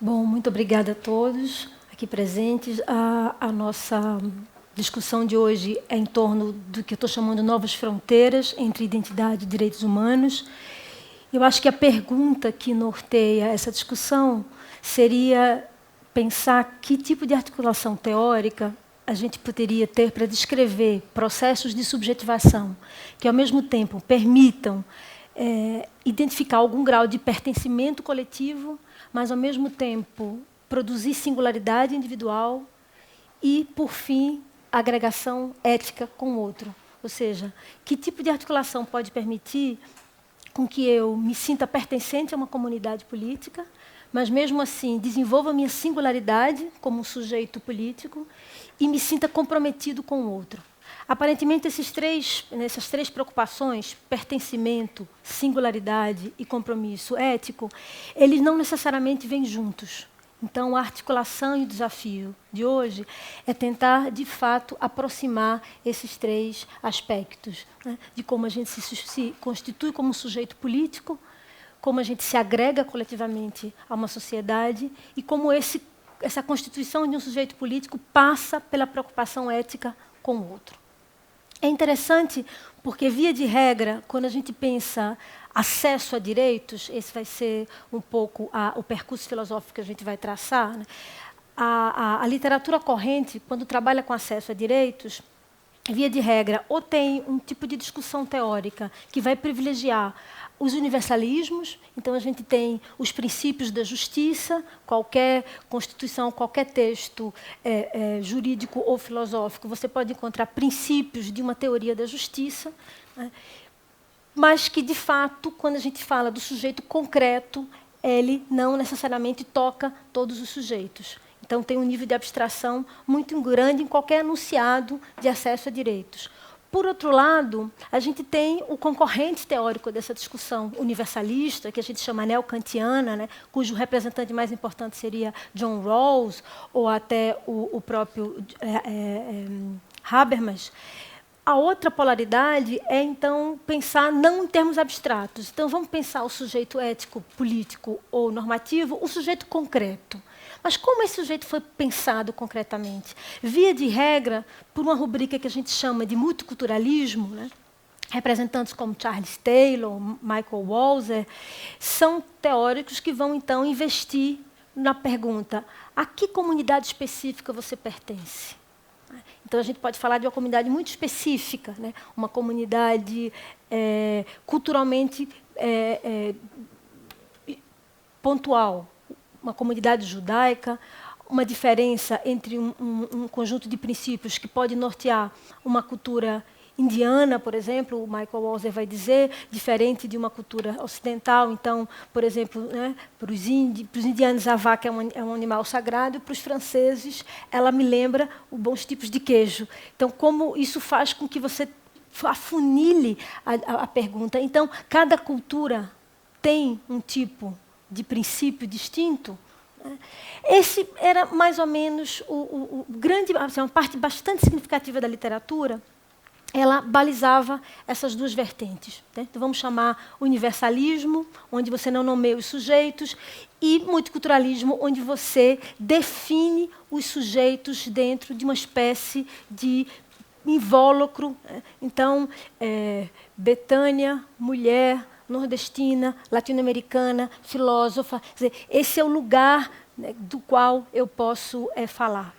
Bom, muito obrigada a todos aqui presentes. A nossa discussão de hoje é em torno do que eu estou chamando de novas fronteiras entre identidade e direitos humanos. Eu acho que a pergunta que norteia essa discussão seria pensar que tipo de articulação teórica a gente poderia ter para descrever processos de subjetivação que, ao mesmo tempo, permitam identificar algum grau de pertencimento coletivo, mas, ao mesmo tempo, produzir singularidade individual e, por fim, agregação ética com o outro. Ou seja, que tipo de articulação pode permitir com que eu me sinta pertencente a uma comunidade política, mas, mesmo assim, desenvolva a minha singularidade como um sujeito político e me sinta comprometido com o outro. Aparentemente, essas três preocupações, pertencimento, singularidade e compromisso ético, eles não necessariamente vêm juntos. Então, a articulação e o desafio de hoje é tentar, de fato, aproximar esses três aspectos, né, de como a gente se constitui como um sujeito político, como a gente se agrega coletivamente a uma sociedade e como essa constituição de um sujeito político passa pela preocupação ética com o outro. É interessante porque, via de regra, quando a gente pensa acesso a direitos, esse vai ser um pouco o percurso filosófico que a gente vai traçar, né? A literatura corrente, quando trabalha com acesso a direitos, via de regra, ou tem um tipo de discussão teórica que vai privilegiar os universalismos. Então, a gente tem os princípios da justiça, qualquer constituição, qualquer texto jurídico ou filosófico, você pode encontrar princípios de uma teoria da justiça, né? Mas que, de fato, quando a gente fala do sujeito concreto, ele não necessariamente toca todos os sujeitos. Então, tem um nível de abstração muito grande em qualquer enunciado de acesso a direitos. Por outro lado, a gente tem o concorrente teórico dessa discussão universalista, que a gente chama neo-kantiana, né, cujo representante mais importante seria John Rawls, ou até o próprio Habermas. A outra polaridade é, então, pensar não em termos abstratos. Então, vamos pensar o sujeito ético, político ou normativo, o sujeito concreto. Mas como esse sujeito foi pensado concretamente? Via de regra, por uma rubrica que a gente chama de multiculturalismo, né? Representantes como Charles Taylor, Michael Walzer, são teóricos que vão, então, investir na pergunta: a que comunidade específica você pertence? Então, a gente pode falar de uma comunidade muito específica, né? Uma comunidade culturalmente pontual, uma comunidade judaica, uma diferença entre um conjunto de princípios que pode nortear uma cultura indiana, por exemplo, o Michael Walzer vai dizer, diferente de uma cultura ocidental. Então, por exemplo, né, para os indianos, a vaca é um animal sagrado, e para os franceses, ela me lembra os bons tipos de queijo. Então, como isso faz com que você afunile a pergunta. Então, cada cultura tem um tipo de princípio distinto. Esse era mais ou menos uma parte bastante significativa da literatura. Ela balizava essas duas vertentes, né? Então, vamos chamar universalismo, onde você não nomeia os sujeitos, e multiculturalismo, onde você define os sujeitos dentro de uma espécie de invólucro. Então, Betânia, mulher, nordestina, latino-americana, filósofa. Quer dizer, esse é o lugar, né, do qual eu posso falar.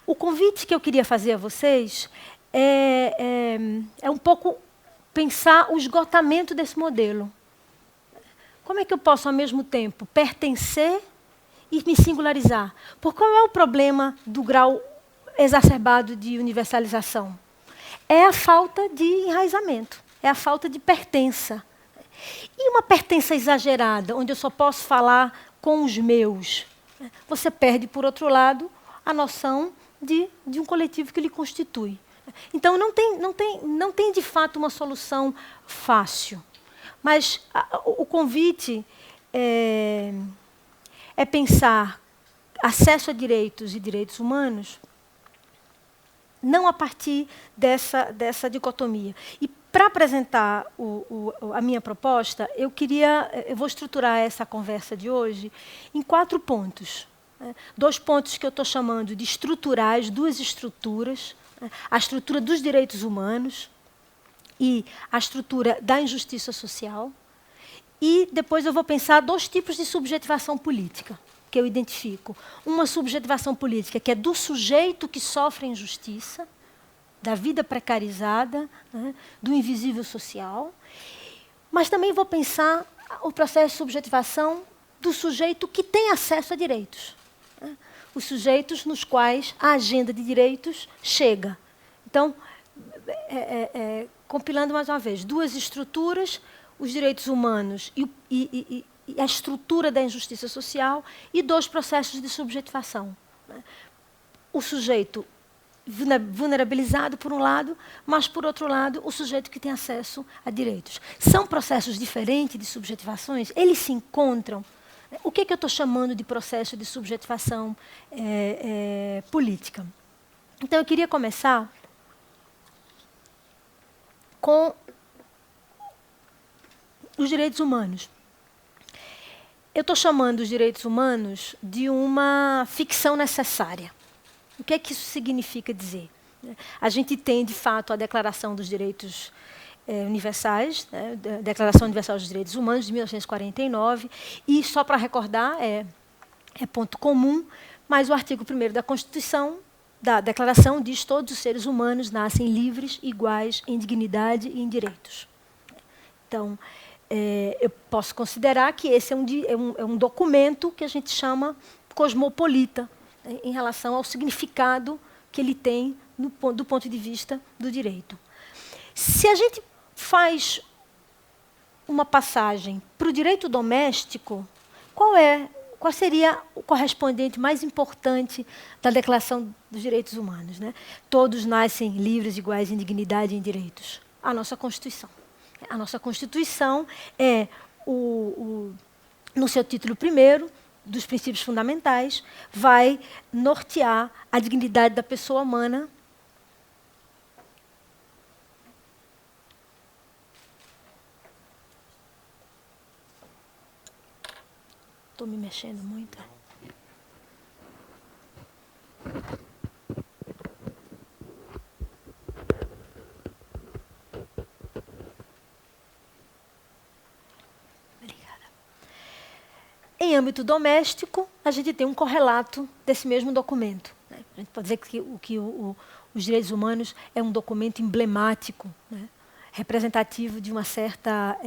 O convite que eu queria fazer a vocês é um pouco pensar o esgotamento desse modelo. Como é que eu posso, ao mesmo tempo, pertencer e me singularizar? Por qual é o problema do grau exacerbado de universalização? É a falta de enraizamento, é a falta de pertença. E uma pertença exagerada, onde eu só posso falar com os meus? Você perde, por outro lado, a noção de um coletivo que lhe constitui. Então, não tem de fato uma solução fácil. Mas o convite é pensar acesso a direitos e direitos humanos não a partir dessa dicotomia. E, para apresentar a minha proposta, eu vou estruturar essa conversa de hoje em 4 pontos. Dois pontos que eu estou chamando de estruturais, duas estruturas, a estrutura dos direitos humanos e a estrutura da injustiça social. E depois eu vou pensar dois tipos de subjetivação política que eu identifico. Uma subjetivação política que é do sujeito que sofre a injustiça, da vida precarizada, do invisível social. Mas também vou pensar o processo de subjetivação do sujeito que tem acesso a direitos. Os sujeitos nos quais a agenda de direitos chega. Então, compilando mais uma vez, duas estruturas, os direitos humanos e a estrutura da injustiça social, e dois processos de subjetivação. O sujeito vulnerabilizado, por um lado, mas, por outro lado, o sujeito que tem acesso a direitos. São processos diferentes de subjetivações? Eles se encontram? O que eu estou chamando de processo de subjetivação política? Então, eu queria começar com os direitos humanos. Eu estou chamando os direitos humanos de uma ficção necessária. O que é que isso significa dizer? A gente tem, de fato, a Declaração dos Direitos Universais, a Declaração Universal dos Direitos Humanos, de 1949, e, só para recordar, é ponto comum, mas o artigo 1º da Constituição, da Declaração, diz que todos os seres humanos nascem livres, iguais, em dignidade e em direitos. Então, eu posso considerar que esse é um documento que a gente chama cosmopolita, em relação ao significado que ele tem do ponto de vista do direito. Se a gente faz uma passagem para o direito doméstico, qual seria o correspondente mais importante da Declaração dos Direitos Humanos? Todos nascem livres, iguais em dignidade e em direitos. A nossa Constituição. A nossa Constituição é, no seu título 1º, dos princípios fundamentais, vai nortear a dignidade da pessoa humana. Estou me mexendo muito. Em âmbito doméstico, a gente tem um correlato desse mesmo documento. A gente pode dizer que os direitos humanos é um documento emblemático, representativo de uma certa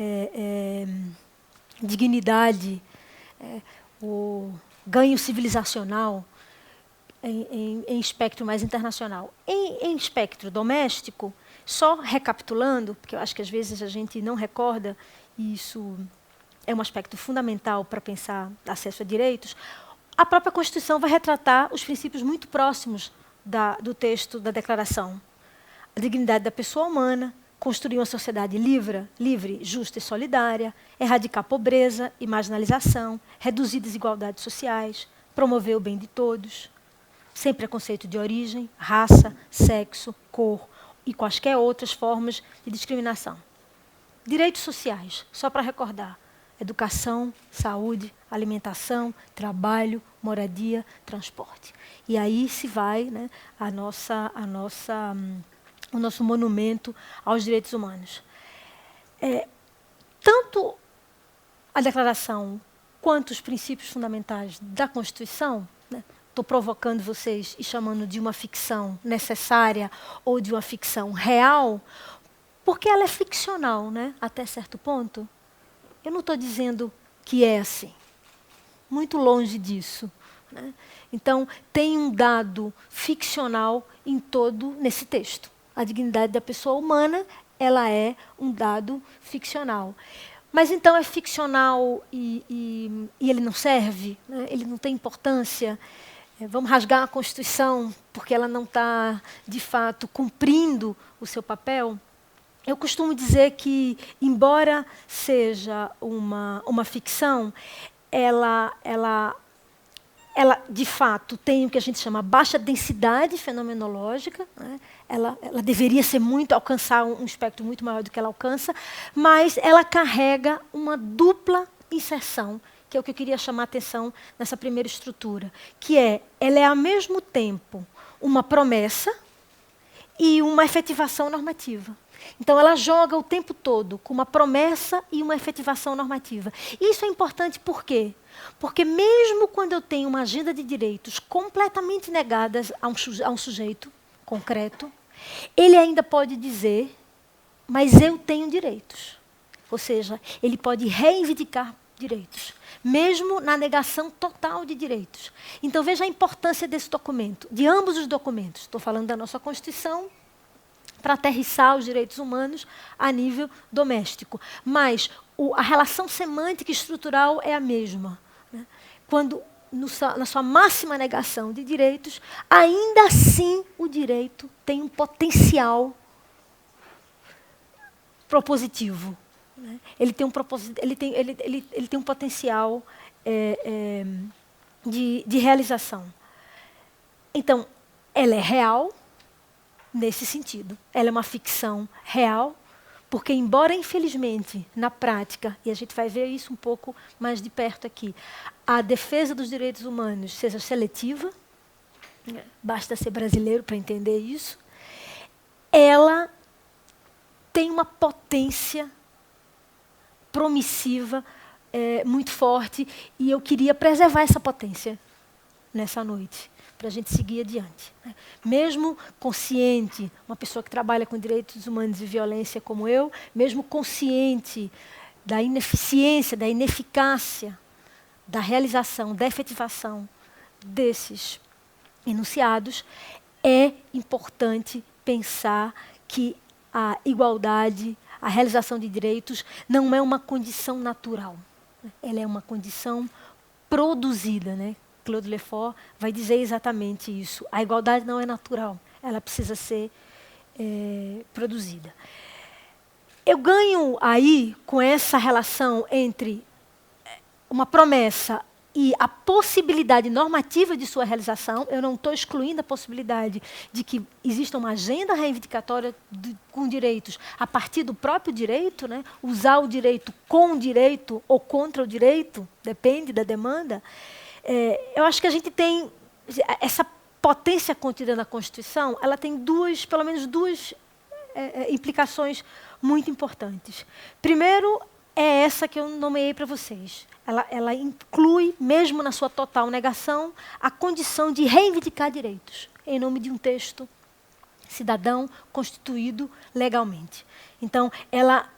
dignidade, o ganho civilizacional em espectro mais internacional. Em espectro doméstico, só recapitulando, porque eu acho que às vezes a gente não recorda, e isso é um aspecto fundamental para pensar acesso a direitos, a própria Constituição vai retratar os princípios muito próximos do texto da Declaração. A dignidade da pessoa humana, construir uma sociedade livre, justa e solidária, erradicar a pobreza e marginalização, reduzir desigualdades sociais, promover o bem de todos, sem preconceito de origem, raça, sexo, cor e quaisquer outras formas de discriminação. Direitos sociais, só para recordar: educação, saúde, alimentação, trabalho, moradia, transporte. E aí se vai o nosso monumento aos direitos humanos. Tanto a Declaração quanto os princípios fundamentais da Constituição, estou provocando vocês e chamando de uma ficção necessária ou de uma ficção real, porque ela é ficcional, até certo ponto. Eu não estou dizendo que é assim. Muito longe disso. Então, tem um dado ficcional nesse texto. A dignidade da pessoa humana, ela é um dado ficcional. Mas então é ficcional e ele não serve? Ele não tem importância? Vamos rasgar a Constituição porque ela não está, de fato, cumprindo o seu papel? Eu costumo dizer que, embora seja uma ficção, ela, de fato, tem o que a gente chama baixa densidade fenomenológica. Ela deveria alcançar um espectro muito maior do que ela alcança, mas ela carrega uma dupla inserção, que é o que eu queria chamar a atenção nessa primeira estrutura, que ela é ao mesmo tempo uma promessa e uma efetivação normativa. Então, ela joga o tempo todo com uma promessa e uma efetivação normativa. Isso é importante por quê? Porque mesmo quando eu tenho uma agenda de direitos completamente negadas a um sujeito concreto, ele ainda pode dizer, mas eu tenho direitos. Ou seja, ele pode reivindicar direitos, mesmo na negação total de direitos. Então, veja a importância desse documento, de ambos os documentos. Estou falando da nossa Constituição, para aterrissar os direitos humanos a nível doméstico. Mas a relação semântica e estrutural é a mesma. Né? Quando, na sua máxima negação de direitos, ainda assim o direito tem um potencial propositivo. Né? Ele tem um potencial de realização. Então, ela é real, nesse sentido. Ela é uma ficção real, porque, embora, infelizmente, na prática, e a gente vai ver isso um pouco mais de perto aqui, a defesa dos direitos humanos seja seletiva, basta ser brasileiro para entender isso, ela tem uma potência promissiva muito forte, e eu queria preservar essa potência nessa noite, para a gente seguir adiante. Né? Mesmo consciente, uma pessoa que trabalha com direitos humanos e violência como eu, mesmo consciente da ineficiência, da ineficácia, da realização, da efetivação desses enunciados, é importante pensar que a igualdade, a realização de direitos, não é uma condição natural. Ela é uma condição produzida, né? Claude Lefort vai dizer exatamente isso. A igualdade não é natural, ela precisa ser produzida. Eu ganho aí, com essa relação entre uma promessa e a possibilidade normativa de sua realização. Eu não estou excluindo a possibilidade de que exista uma agenda reivindicatória com direitos a partir do próprio direito, né? Usar o direito com o direito ou contra o direito, depende da demanda. Eu acho que a gente tem essa potência contida na Constituição, ela tem pelo menos duas implicações muito importantes. Primeiro, é essa que eu nomeei para vocês. Ela inclui, mesmo na sua total negação, a condição de reivindicar direitos, em nome de um texto cidadão constituído legalmente. Então, ela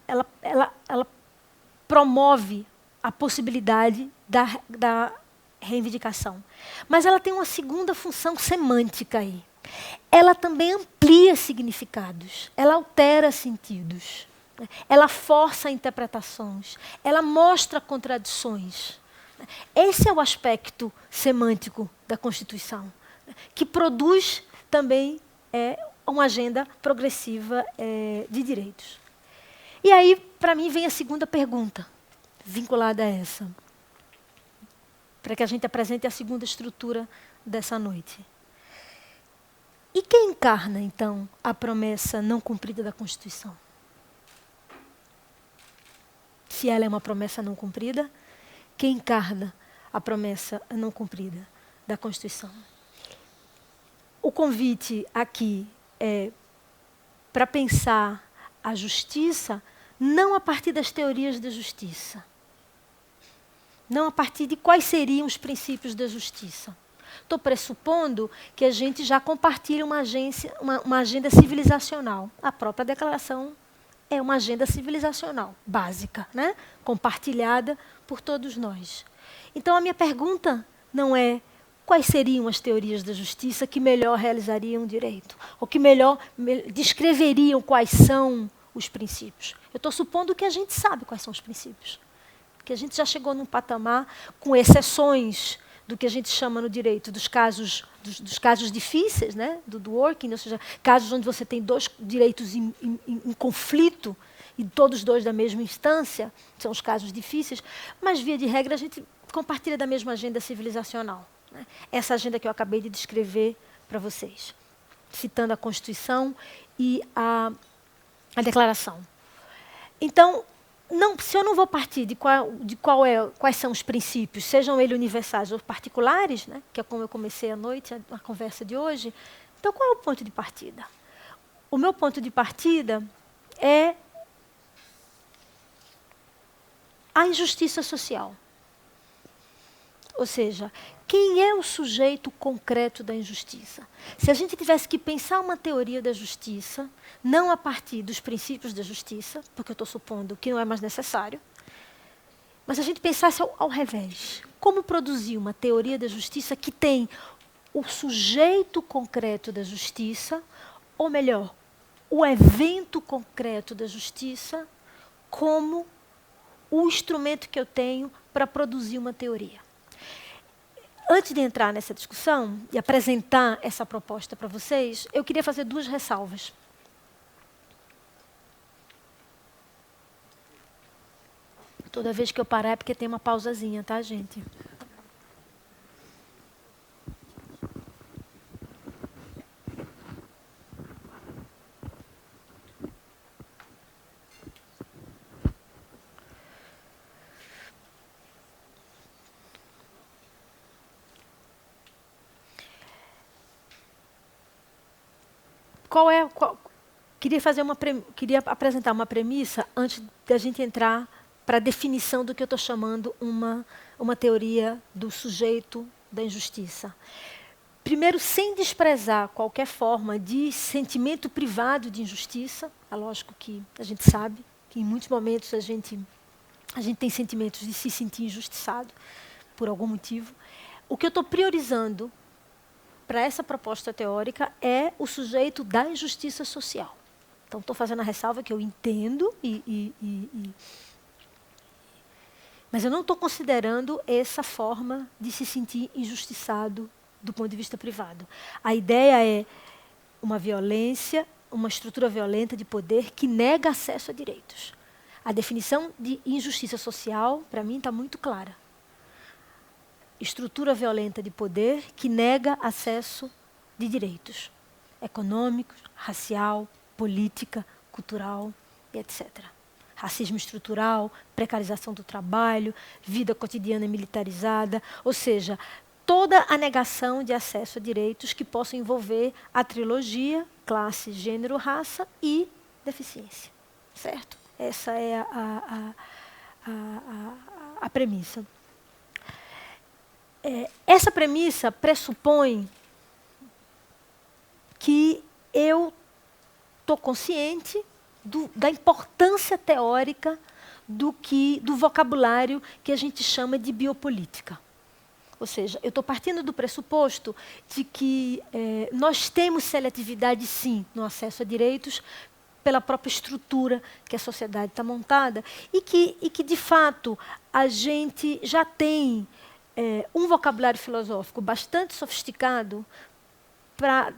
promove a possibilidade da reivindicação. Mas ela tem uma segunda função semântica aí. Ela também amplia significados, ela altera sentidos. Ela força interpretações, ela mostra contradições. Esse é o aspecto semântico da Constituição, que produz também uma agenda progressiva de direitos. E aí, para mim, vem a segunda pergunta, vinculada a essa, para que a gente apresente a segunda estrutura dessa noite. E quem encarna, então, a promessa não cumprida da Constituição? Se ela é uma promessa não cumprida, quem encarna a promessa não cumprida da Constituição? O convite aqui é para pensar a justiça não a partir das teorias da justiça, não a partir de quais seriam os princípios da justiça. Estou pressupondo que a gente já compartilha uma agenda civilizacional. A própria declaração é uma agenda civilizacional básica, né? Compartilhada por todos nós. Então, a minha pergunta não é quais seriam as teorias da justiça que melhor realizariam o direito, ou que melhor descreveriam quais são os princípios. Eu estou supondo que a gente sabe quais são os princípios, que a gente já chegou num patamar, com exceções do que a gente chama no direito dos casos difíceis, né, do working, ou seja, casos onde você tem dois direitos em conflito e todos dois da mesma instância, são os casos difíceis, mas, via de regra, a gente compartilha da mesma agenda civilizacional. Né? Essa agenda que eu acabei de descrever para vocês, citando a Constituição e a Declaração. Então, se eu não vou partir quais são os princípios, sejam eles universais ou particulares, né, que é como eu comecei a noite, a conversa de hoje, então qual é o ponto de partida? O meu ponto de partida é a injustiça social. Ou seja, quem é o sujeito concreto da injustiça? Se a gente tivesse que pensar uma teoria da justiça, não a partir dos princípios da justiça, porque eu estou supondo que não é mais necessário, mas a gente pensasse ao revés. Como produzir uma teoria da justiça que tem o sujeito concreto da justiça, ou melhor, o evento concreto da justiça, como o instrumento que eu tenho para produzir uma teoria. Antes de entrar nessa discussão e apresentar essa proposta para vocês, eu queria fazer 2 ressalvas. Toda vez que eu parar é porque tem uma pausazinha, tá, gente? Queria apresentar uma premissa antes da gente entrar para a definição do que eu estou chamando uma teoria do sujeito da injustiça. Primeiro, sem desprezar qualquer forma de sentimento privado de injustiça, é lógico que a gente sabe que em muitos momentos a gente tem sentimentos de se sentir injustiçado por algum motivo. O que eu estou priorizando para essa proposta teórica é o sujeito da injustiça social. Então, estou fazendo a ressalva que eu entendo, mas eu não estou considerando essa forma de se sentir injustiçado do ponto de vista privado. A ideia é uma violência, uma estrutura violenta de poder que nega acesso a direitos. A definição de injustiça social, para mim, está muito clara. Estrutura violenta de poder que nega acesso de direitos econômicos, racial, política, cultural e etc. Racismo estrutural, precarização do trabalho, vida cotidiana militarizada, ou seja, toda a negação de acesso a direitos que possam envolver a trilogia, classe, gênero, raça e deficiência. Certo? Essa é a premissa. Essa premissa pressupõe que eu estou consciente da importância teórica do vocabulário que a gente chama de biopolítica. Ou seja, eu estou partindo do pressuposto de que nós temos seletividade, sim, no acesso a direitos, pela própria estrutura que a sociedade está montada, e que, de fato, a gente já tem um vocabulário filosófico bastante sofisticado para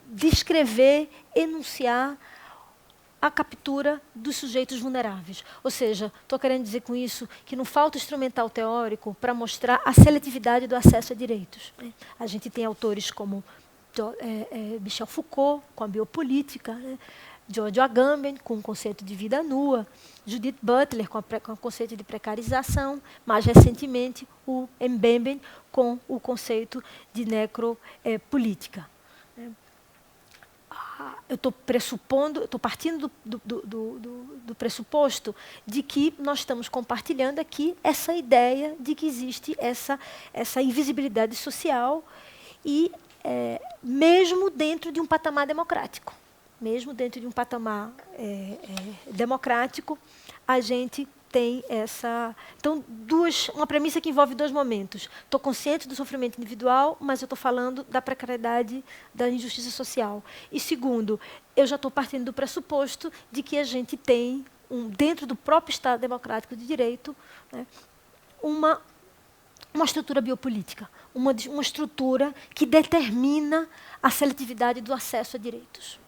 descrever, enunciar a captura dos sujeitos vulneráveis. Ou seja, estou querendo dizer com isso que não falta instrumental teórico para mostrar a seletividade do acesso a direitos. Né? A gente tem autores como Michel Foucault, com a biopolítica, né? Giorgio Agamben, com o conceito de vida nua, Judith Butler, com o conceito de precarização, mais recentemente o Mbembe, com o conceito de necropolítica. Eu estou partindo do pressuposto de que nós estamos compartilhando aqui essa ideia de que existe essa invisibilidade social e mesmo dentro de um patamar democrático. Mesmo dentro de um patamar democrático, a gente tem essa... Então, uma premissa que envolve 2 momentos. Estou consciente do sofrimento individual, mas eu estou falando da precariedade, da injustiça social. E segundo, eu já estou partindo do pressuposto de que a gente tem, dentro do próprio Estado democrático de direito, né, uma estrutura biopolítica, uma estrutura que determina a seletividade do acesso a direitos.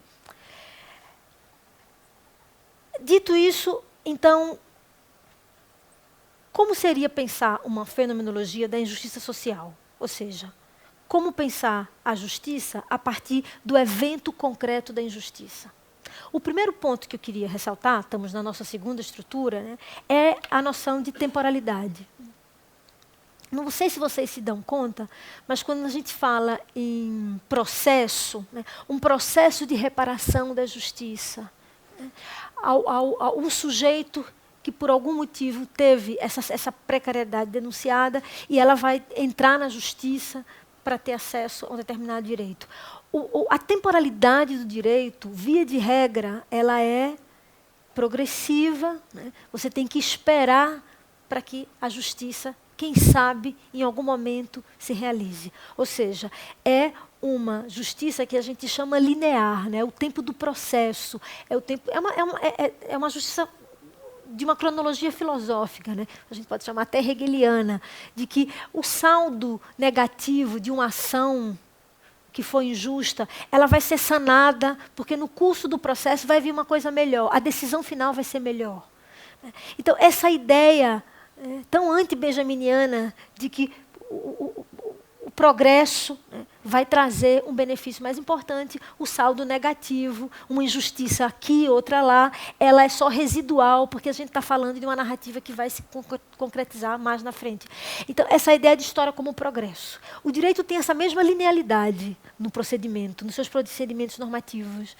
Dito isso, então, como seria pensar uma fenomenologia da injustiça social? Ou seja, como pensar a justiça a partir do evento concreto da injustiça? O primeiro ponto que eu queria ressaltar, estamos na nossa segunda estrutura, né, é a noção de temporalidade. Não sei se vocês se dão conta, mas quando a gente fala em processo, né, um processo de reparação da justiça, né, ao sujeito que por algum motivo teve essa precariedade denunciada e ela vai entrar na justiça para ter acesso a um determinado direito. A temporalidade do direito, via de regra, ela é progressiva, né? Você tem que esperar para que a justiça, quem sabe, em algum momento se realize. Ou seja, é uma justiça que a gente chama linear, né? O tempo do processo, é uma justiça de uma cronologia filosófica, né? A gente pode chamar até hegeliana, de que o saldo negativo de uma ação que foi injusta, ela vai ser sanada, porque no curso do processo vai vir uma coisa melhor, a decisão final vai ser melhor. Então, essa ideia tão anti-benjaminiana de que o progresso vai trazer um benefício mais importante, o saldo negativo, uma injustiça aqui, outra lá, ela é só residual, porque a gente está falando de uma narrativa que vai se concretizar mais na frente. Então, essa ideia de história como progresso. O direito tem essa mesma linealidade no procedimento, nos seus procedimentos normativos.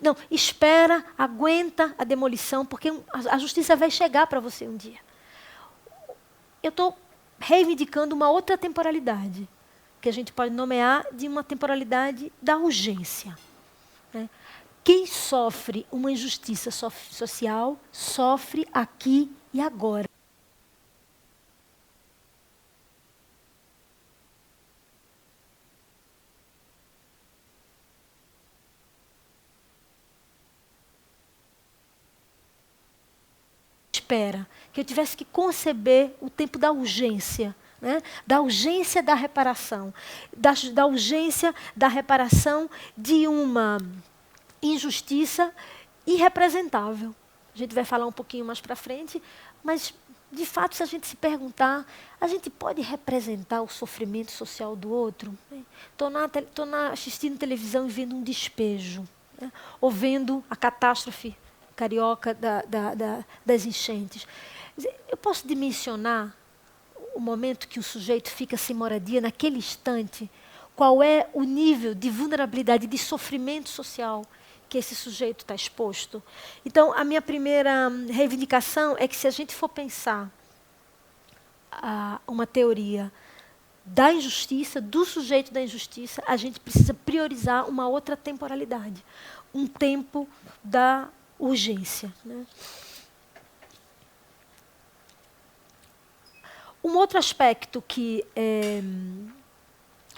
Não, espera, aguenta a demolição, porque a justiça vai chegar para você um dia. Eu estou reivindicando uma outra temporalidade, que a gente pode nomear de uma temporalidade da urgência. Né? Quem sofre uma injustiça social, sofre aqui e agora. Espera que eu tivesse que conceber o tempo da urgência, né? Da urgência da reparação, da urgência da reparação de uma injustiça irrepresentável. A gente vai falar um pouquinho mais para frente, mas, de fato, se a gente se perguntar, a gente pode representar o sofrimento social do outro? Estou assistindo televisão e vendo um despejo, né? Ou vendo a catástrofe carioca das enchentes. Eu posso dimensionar o momento que o sujeito fica sem moradia, naquele instante, qual é o nível de vulnerabilidade, de sofrimento social que esse sujeito está exposto? Então, a minha primeira reivindicação é que, se a gente for pensar uma teoria da injustiça, do sujeito da injustiça, a gente precisa priorizar uma outra temporalidade, um tempo da urgência, né? Um outro aspecto que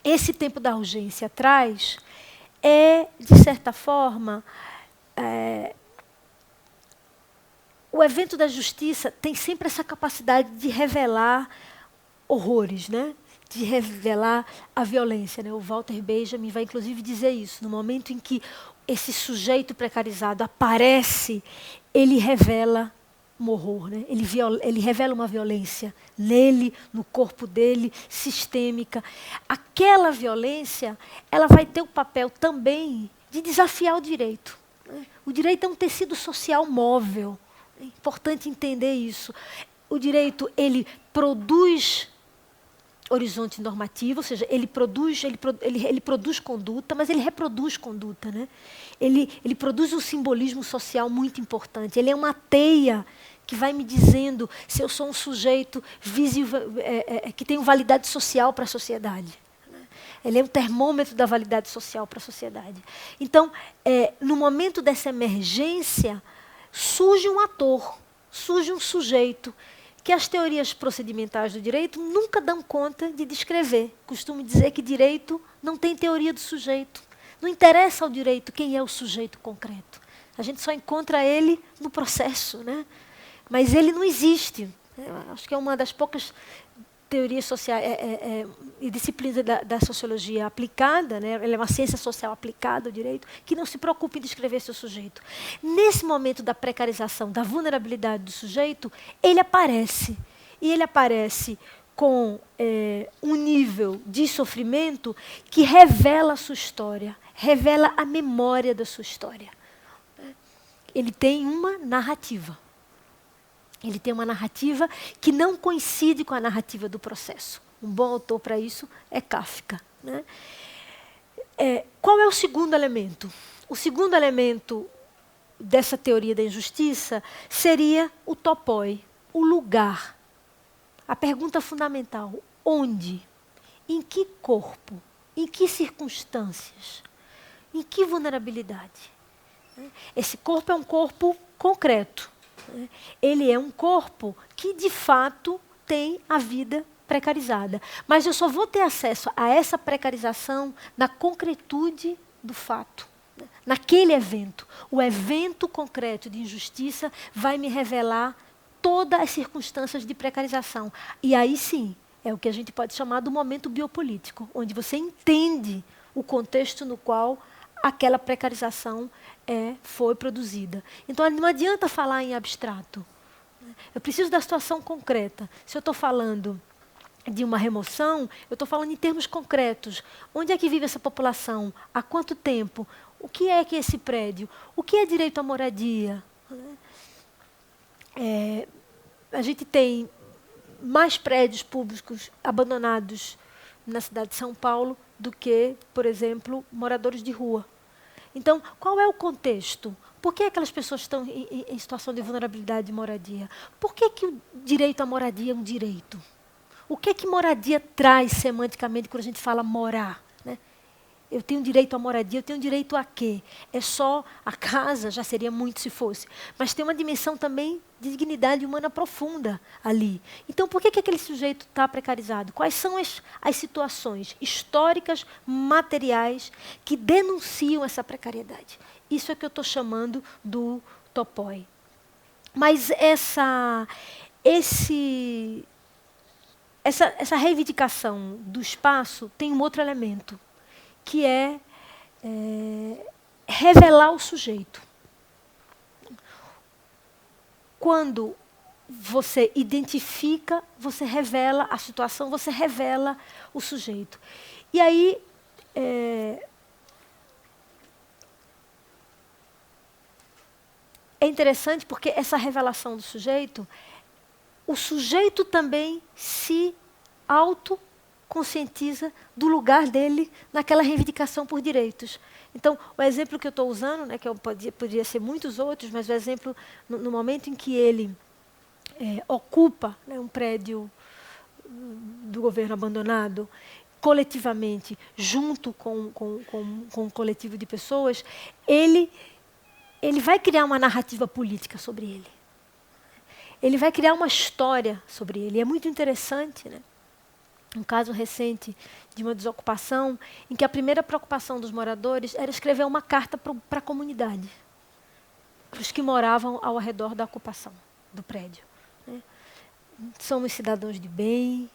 esse tempo da urgência traz é, de certa forma, o evento da justiça tem sempre essa capacidade de revelar horrores, né? De revelar a violência, né? O Walter Benjamin vai, inclusive, dizer isso. No momento em que esse sujeito precarizado aparece, ele revela um horror, né? Ele revela uma violência nele, no corpo dele, sistêmica. Aquela violência, ela vai ter o papel também de desafiar o direito, né? O direito é um tecido social móvel. É importante entender isso. O direito, ele produz horizonte normativo, ou seja, ele produz conduta, mas ele reproduz conduta, né? Ele produz um simbolismo social muito importante. Ele é uma teia que vai me dizendo se eu sou um sujeito que tem validade social para a sociedade. Ele é um termômetro da validade social para a sociedade. Então, no momento dessa emergência, surge um ator, surge um sujeito que as teorias procedimentais do direito nunca dão conta de descrever. Costumo dizer que direito não tem teoria do sujeito. Não interessa ao direito quem é o sujeito concreto. A gente só encontra ele no processo, né? Mas ele não existe. Acho que é uma das poucas teorias sociais e disciplinas da sociologia aplicada, né? Ela é uma ciência social aplicada ao direito, que não se preocupa em descrever seu sujeito. Nesse momento da precarização, da vulnerabilidade do sujeito, ele aparece. E ele aparece com um nível de sofrimento que revela a sua história, revela a memória da sua história. ele tem uma narrativa. Ele tem uma narrativa que não coincide com a narrativa do processo. Um bom autor para isso é Kafka, né? Qual é o segundo elemento? O segundo elemento dessa teoria da injustiça seria o topoi, o lugar. A pergunta fundamental: onde? Em que corpo? Em que circunstâncias? Em que vulnerabilidade? Esse corpo é um corpo concreto. Ele é um corpo que, de fato, tem a vida precarizada. Mas eu só vou ter acesso a essa precarização na concretude do fato, naquele evento. O evento concreto de injustiça vai me revelar todas as circunstâncias de precarização. E aí sim, é o que a gente pode chamar do momento biopolítico, onde você entende o contexto no qual aquela precarização foi produzida. Então, não adianta falar em abstrato. Eu preciso da situação concreta. Se eu estou falando de uma remoção, eu estou falando em termos concretos. Onde é que vive essa população? Há quanto tempo? O que é esse prédio? O que é direito à moradia? A gente tem mais prédios públicos abandonados na cidade de São Paulo do que, por exemplo, moradores de rua. Então, qual é o contexto? Por que aquelas pessoas estão em situação de vulnerabilidade de moradia? Por que o direito à moradia é um direito? O que moradia traz semanticamente quando a gente fala morar? Né? Eu tenho direito à moradia, eu tenho direito a quê? É só a casa? Já seria muito se fosse. Mas tem uma dimensão também de dignidade humana profunda ali. Então, por que aquele sujeito está precarizado? Quais são as situações históricas, materiais, que denunciam essa precariedade? Isso é que eu estou chamando do topoi. Mas essa reivindicação do espaço tem um outro elemento, que é revelar o sujeito. Quando você identifica, você revela a situação, você revela o sujeito. E aí, é interessante porque essa revelação do sujeito, o sujeito também se autoconscientiza do lugar dele naquela reivindicação por direitos. Então, o exemplo que eu estou usando, né, que podia ser muitos outros, mas o exemplo, no momento em que ele ocupa, né, um prédio do governo abandonado, coletivamente, junto com um coletivo de pessoas, ele vai criar uma narrativa política sobre ele. Ele vai criar uma história sobre ele. E é muito interessante, né? Um caso recente de uma desocupação, em que a primeira preocupação dos moradores era escrever uma carta para a comunidade, para os que moravam ao redor da ocupação do prédio. Né? Somos cidadãos de bem,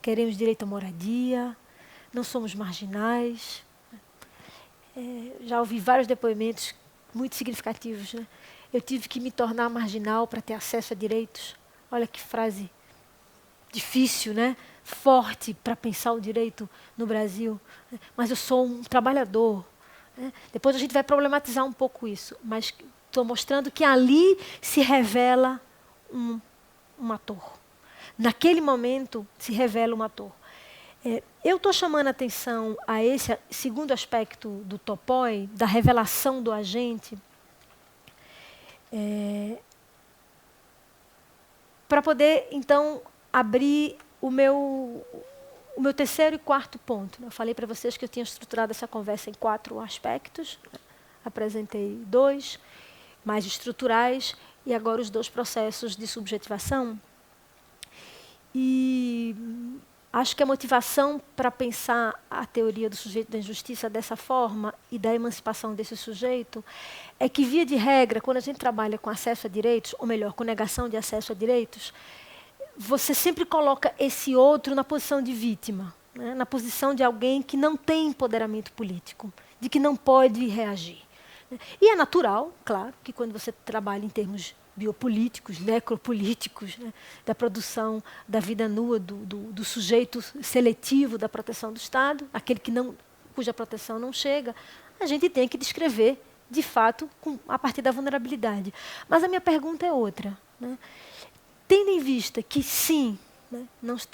queremos direito à moradia, não somos marginais. Já ouvi vários depoimentos muito significativos. Né? Eu tive que me tornar marginal para ter acesso a direitos. Olha que frase difícil, né? Forte para pensar o direito no Brasil. Mas eu sou um trabalhador. Né? Depois a gente vai problematizar um pouco isso. Mas estou mostrando que ali se revela um ator. Naquele momento se revela um ator. Eu estou chamando a atenção a esse segundo aspecto do topoi, da revelação do agente, para poder, então, abrir o meu terceiro e quarto ponto. Eu falei para vocês que eu tinha estruturado essa conversa em 4 aspectos. Apresentei 2 mais estruturais e agora os 2 processos de subjetivação. E acho que a motivação para pensar a teoria do sujeito da injustiça dessa forma e da emancipação desse sujeito é que, via de regra, quando a gente trabalha com acesso a direitos, ou melhor, com negação de acesso a direitos, você sempre coloca esse outro na posição de vítima, né? Na posição de alguém que não tem empoderamento político, de que não pode reagir. E é natural, claro, que quando você trabalha em termos biopolíticos, necropolíticos, né, da produção da vida nua, do sujeito seletivo da proteção do Estado, aquele cuja proteção não chega, a gente tem que descrever de fato, a partir da vulnerabilidade. Mas a minha pergunta é outra, né? Tendo em vista que, sim, né, nós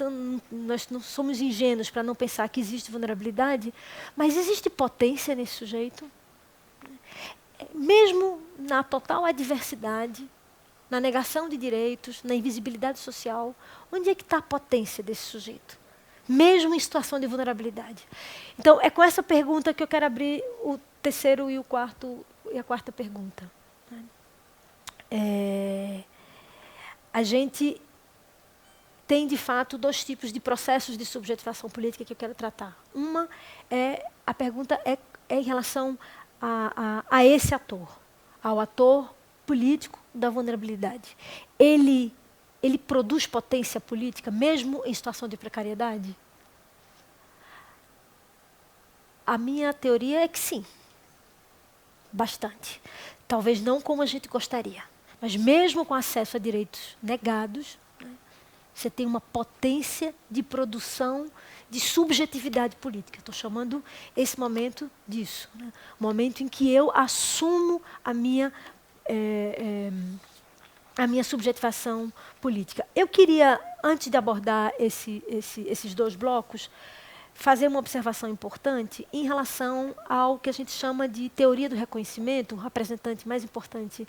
não somos ingênuos para não pensar que existe vulnerabilidade, mas existe potência nesse sujeito? Mesmo na total adversidade, na negação de direitos, na invisibilidade social, onde é que está a potência desse sujeito? Mesmo em situação de vulnerabilidade. Então, é com essa pergunta que eu quero abrir o terceiro e a quarta pergunta. A gente tem, de fato, dois tipos de processos de subjetivação política que eu quero tratar. A pergunta é em relação a esse ator, ao ator político da vulnerabilidade. Ele produz potência política, mesmo em situação de precariedade? A minha teoria é que sim, bastante. Talvez não como a gente gostaria, mas mesmo com acesso a direitos negados, né, você tem uma potência de produção de subjetividade política. Estou chamando esse momento disso. Né? O momento em que eu assumo a minha subjetivação política. Eu queria, antes de abordar esses dois blocos, fazer uma observação importante em relação ao que a gente chama de teoria do reconhecimento. O representante mais importante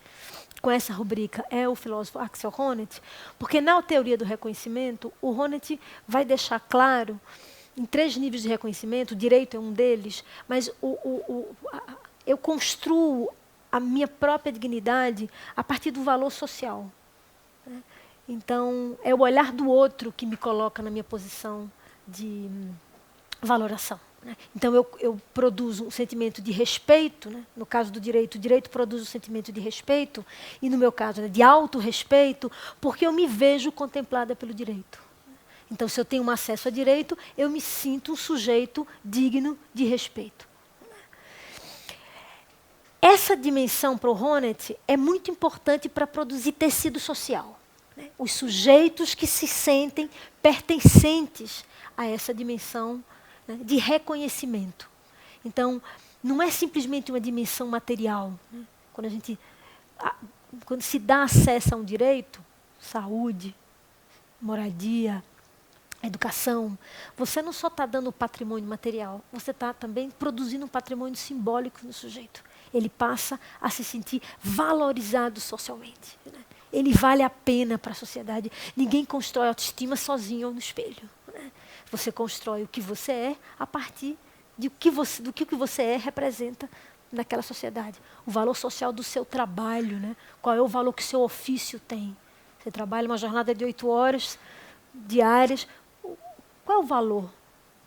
com essa rubrica é o filósofo Axel Honneth, porque na teoria do reconhecimento, o Honneth vai deixar claro, em 3 níveis de reconhecimento, o direito é um deles, mas eu construo a minha própria dignidade a partir do valor social. Né? Então, é o olhar do outro que me coloca na minha posição de valoração. Né? Então, eu produzo um sentimento de respeito, né? No caso do direito, o direito produz um sentimento de respeito, e no meu caso, né, de autorrespeito, porque eu me vejo contemplada pelo direito. Então, se eu tenho um acesso a direito, eu me sinto um sujeito digno de respeito. Essa dimensão para o Honneth é muito importante para produzir tecido social. Né? Os sujeitos que se sentem pertencentes a essa dimensão, né, de reconhecimento. Então, não é simplesmente uma dimensão material. Né? Quando se dá acesso a um direito, saúde, moradia, educação, você não só está dando patrimônio material, você está também produzindo um patrimônio simbólico no sujeito. Ele passa a se sentir valorizado socialmente. Né? Ele vale a pena para a sociedade. Ninguém constrói autoestima sozinho ou no espelho. Né? Você constrói o que você é a partir do que você é representa naquela sociedade. O valor social do seu trabalho, né? Qual é o valor que o seu ofício tem. Você trabalha uma jornada de 8 horas diárias. Qual é o valor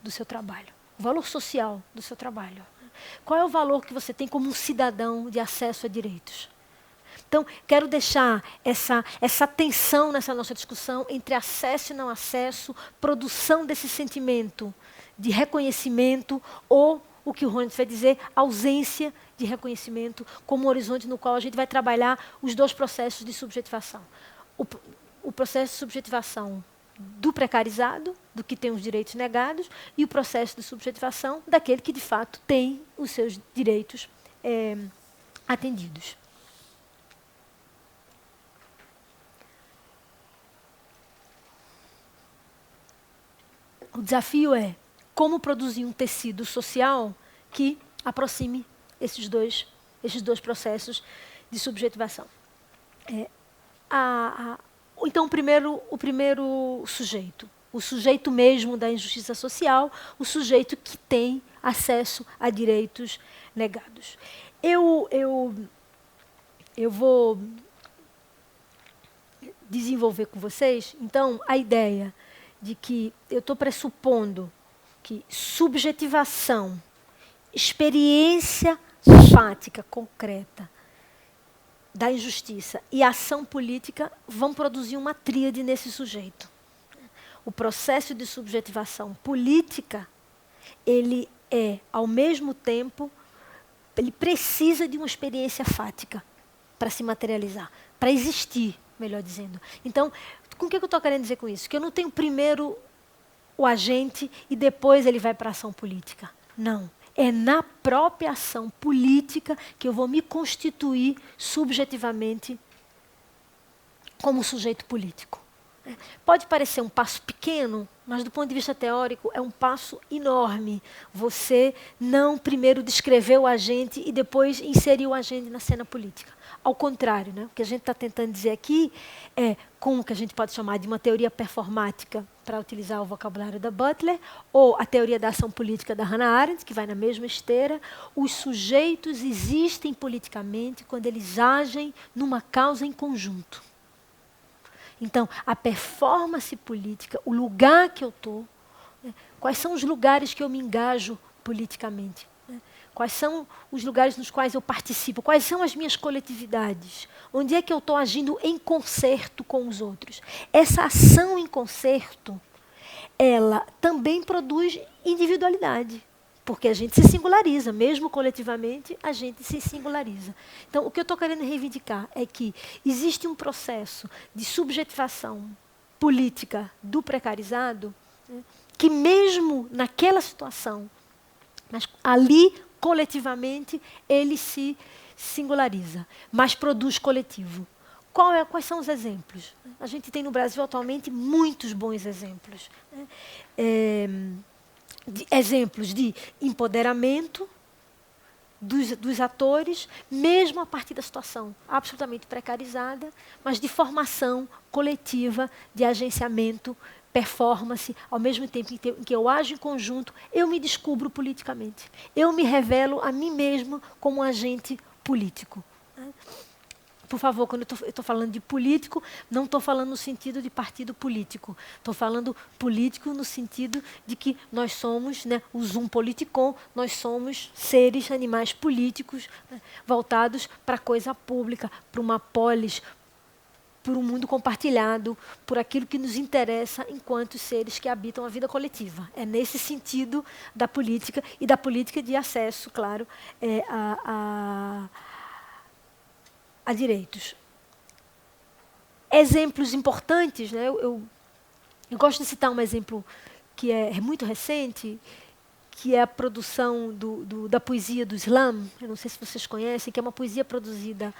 do seu trabalho? O valor social do seu trabalho. Qual é o valor que você tem como um cidadão de acesso a direitos? Então, quero deixar essa tensão nessa nossa discussão entre acesso e não acesso, produção desse sentimento de reconhecimento ou, o que o Honneth vai dizer, ausência de reconhecimento como um horizonte no qual a gente vai trabalhar os dois processos de subjetivação. O processo de subjetivação do precarizado, do que tem os direitos negados, e o processo de subjetivação daquele que, de fato, tem os seus direitos atendidos. O desafio é como produzir um tecido social que aproxime esses dois processos de subjetivação. Então, o primeiro sujeito, o sujeito mesmo da injustiça social, o sujeito que tem acesso a direitos negados. Eu vou desenvolver com vocês, então, a ideia de que eu estou pressupondo que subjetivação, experiência fática, concreta, da injustiça e ação política vão produzir uma tríade nesse sujeito. O processo de subjetivação política, ele é, ao mesmo tempo, ele precisa de uma experiência fática para se materializar, para existir, melhor dizendo. Então, com o que eu estou querendo dizer com isso? Que eu não tenho primeiro o agente e depois ele vai para a ação política. Não. É na própria ação política que eu vou me constituir subjetivamente como sujeito político. Pode parecer um passo pequeno, mas do ponto de vista teórico é um passo enorme. Você não primeiro descrever o agente e depois inserir o agente na cena política. Ao contrário, né? O que a gente está tentando dizer aqui é, com o que a gente pode chamar de uma teoria performática, para utilizar o vocabulário da Butler, ou a teoria da ação política da Hannah Arendt, que vai na mesma esteira, os sujeitos existem politicamente quando eles agem numa causa em conjunto. Então, a performance política, o lugar que eu estou, né, quais são os lugares que eu me engajo politicamente? Né, quais são os lugares nos quais eu participo? Quais são as minhas coletividades? Onde é que eu estou agindo em concerto com os outros? Essa ação em concerto, ela também produz individualidade. Porque a gente se singulariza, mesmo coletivamente, a gente se singulariza. Então, o que eu estou querendo reivindicar é que existe um processo de subjetivação política do precarizado, né, que mesmo naquela situação, mas ali, coletivamente, ele se singulariza, mas produz coletivo. Quais são os exemplos? A gente tem no Brasil atualmente muitos bons exemplos. Né? Exemplos de empoderamento dos atores, mesmo a partir da situação absolutamente precarizada, mas de formação coletiva, de agenciamento, performance, ao mesmo tempo em que eu ajo em conjunto, eu me descubro politicamente. Eu me revelo a mim mesmo como um agente político. Por favor, quando eu estou falando de político, não estou falando no sentido de partido político. Estou falando político no sentido de que nós somos, né, o zoom politicon, nós somos seres, animais políticos, né, voltados para a coisa pública, para uma polis, por um mundo compartilhado, por aquilo que nos interessa enquanto seres que habitam a vida coletiva. É nesse sentido da política e da política de acesso, claro, a direitos. Exemplos importantes, né? Eu gosto de citar um exemplo que é muito recente, que é a produção da poesia do Slam. Eu não sei se vocês conhecem, que é uma poesia produzida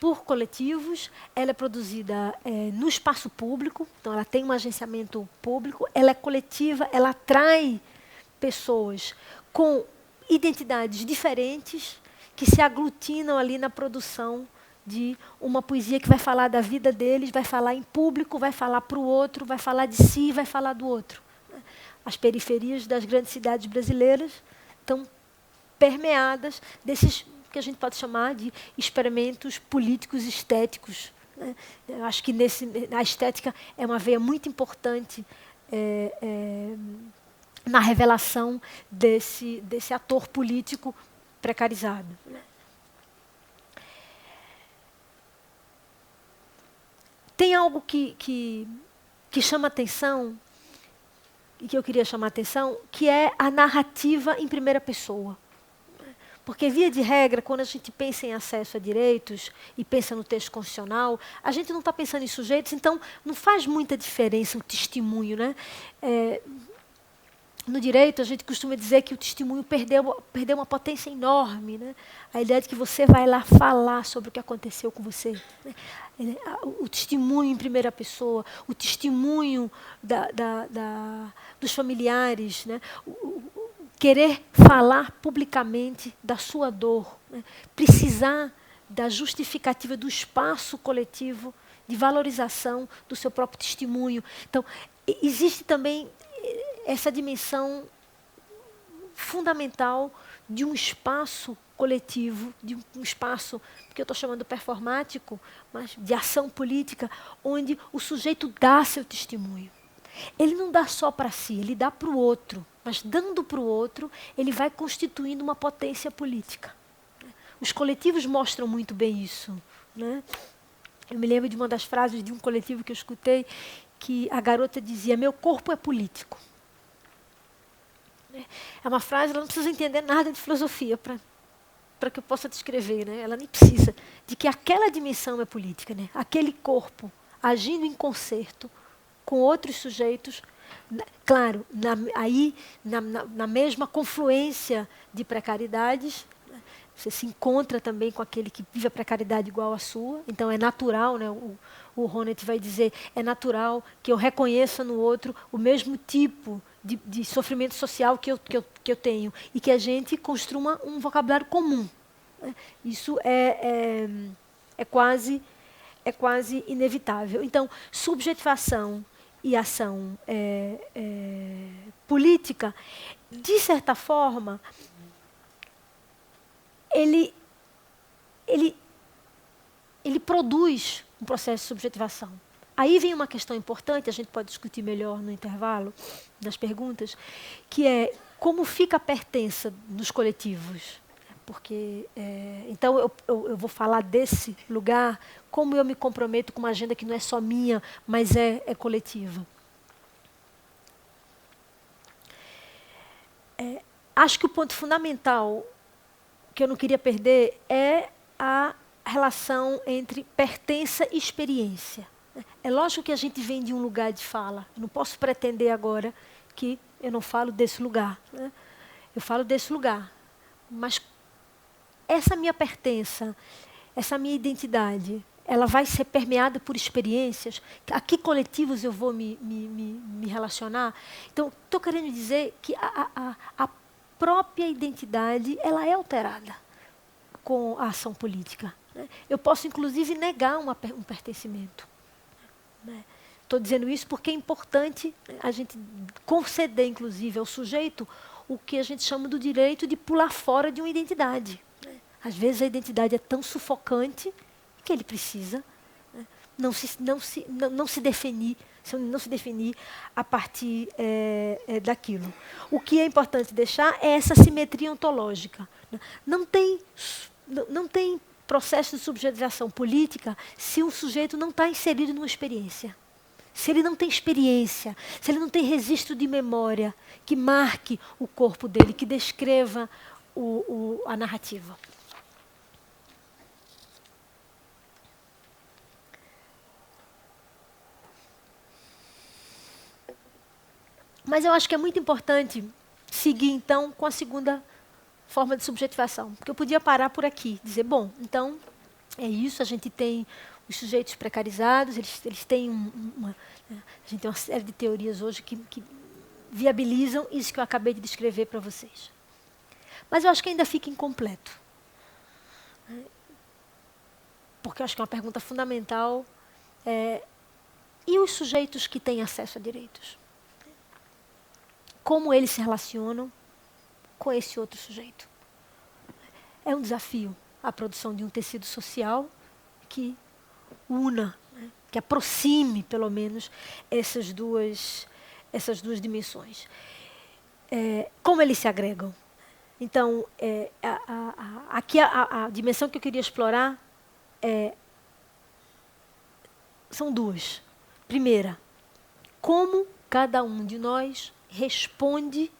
por coletivos, ela é produzida no espaço público, então ela tem um agenciamento público, ela é coletiva, ela atrai pessoas com identidades diferentes que se aglutinam ali na produção de uma poesia que vai falar da vida deles, vai falar em público, vai falar para o outro, vai falar de si, vai falar do outro. As periferias das grandes cidades brasileiras estão permeadas desses que a gente pode chamar de experimentos políticos estéticos. Né? Eu acho que a estética é uma veia muito importante na revelação desse ator político precarizado. Né? Tem algo que chama atenção, e que eu queria chamar atenção, que é a narrativa em primeira pessoa. Porque, via de regra, quando a gente pensa em acesso a direitos e pensa no texto constitucional, a gente não está pensando em sujeitos, então não faz muita diferença o testemunho. Né? No direito, a gente costuma dizer que o testemunho perdeu uma potência enorme. Né? A ideia de que você vai lá falar sobre o que aconteceu com você. Né? O testemunho em primeira pessoa, o testemunho dos familiares, né? Querer falar publicamente da sua dor, né? Precisar da justificativa do espaço coletivo, de valorização do seu próprio testemunho. Então, existe também essa dimensão fundamental de um espaço coletivo, de um espaço que eu estou chamando performático, mas de ação política, onde o sujeito dá seu testemunho. Ele não dá só para si, ele dá para o outro, mas dando para o outro, ele vai constituindo uma potência política. Os coletivos mostram muito bem isso. Né? Eu me lembro de uma das frases de um coletivo que eu escutei, que a garota dizia: meu corpo é político. É uma frase, ela não precisa entender nada de filosofia para que eu possa descrever. Né? Ela nem precisa de que aquela dimensão é política. Né? Aquele corpo agindo em concerto com outros sujeitos Claro, na mesma confluência de precariedades, você se encontra também com aquele que vive a precariedade igual à sua. Então, é natural, né? O Honneth vai dizer, é natural que eu reconheça no outro o mesmo tipo de sofrimento social que eu tenho. E que a gente construa um vocabulário comum. Né? Isso é quase inevitável. Então, subjetivação e ação política, de certa forma, ele produz um processo de subjetivação. Aí vem uma questão importante, a gente pode discutir melhor no intervalo das perguntas, que é como fica a pertença nos coletivos. Porque, então, eu vou falar desse lugar, como eu me comprometo com uma agenda que não é só minha, mas é coletiva. Acho que o ponto fundamental que eu não queria perder é a relação entre pertença e experiência. É lógico que a gente vem de um lugar de fala. Eu não posso pretender agora que eu não falo desse lugar. Né? Eu falo desse lugar. Mas essa minha pertença, essa minha identidade, ela vai ser permeada por experiências. A que coletivos eu vou me relacionar? Então, estou querendo dizer que a própria identidade ela é alterada com a ação política. Né? Eu posso, inclusive, negar um pertencimento. Estou dizendo isso porque é importante a gente conceder, inclusive, ao sujeito o que a gente chama do direito de pular fora de uma identidade. Às vezes a identidade é tão sufocante que ele precisa não se definir a partir daquilo. O que é importante deixar é essa simetria ontológica. Não tem processo de subjetivação política se o sujeito não está inserido numa experiência. Se ele não tem experiência, se ele não tem registro de memória que marque o corpo dele, que descreva a narrativa. Mas eu acho que é muito importante seguir, então, com a segunda forma de subjetivação. Porque eu podia parar por aqui, dizer, bom, então, é isso, a gente tem os sujeitos precarizados, eles têm a gente tem uma série de teorias hoje que viabilizam isso que eu acabei de descrever para vocês. Mas eu acho que ainda fica incompleto. Porque eu acho que é uma pergunta fundamental. E os sujeitos que têm acesso a direitos? Como eles se relacionam com esse outro sujeito? É um desafio a produção de um tecido social que una, que aproxime, pelo menos, essas duas dimensões. Como eles se agregam? Então, aqui a dimensão que eu queria explorar são duas. Primeira, como cada um de nós responde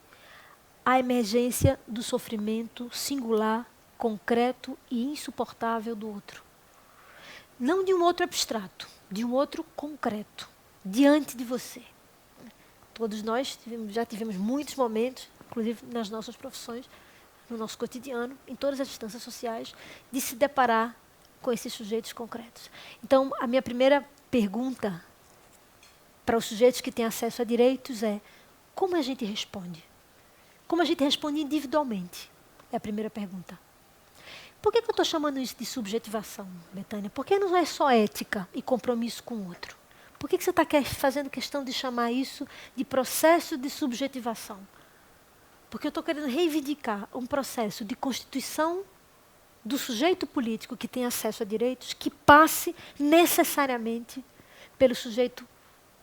à emergência do sofrimento singular, concreto e insuportável do outro. Não de um outro abstrato, de um outro concreto, diante de você. Todos nós já tivemos muitos momentos, inclusive nas nossas profissões, no nosso cotidiano, em todas as instâncias sociais, de se deparar com esses sujeitos concretos. Então, a minha primeira pergunta para os sujeitos que têm acesso a direitos é: como a gente responde? Como a gente responde individualmente? É a primeira pergunta. Por que eu estou chamando isso de subjetivação, Betânia? Porque não é só ética e compromisso com o outro. Por que você está fazendo questão de chamar isso de processo de subjetivação? Porque eu estou querendo reivindicar um processo de constituição do sujeito político que tem acesso a direitos que passe necessariamente pelo sujeito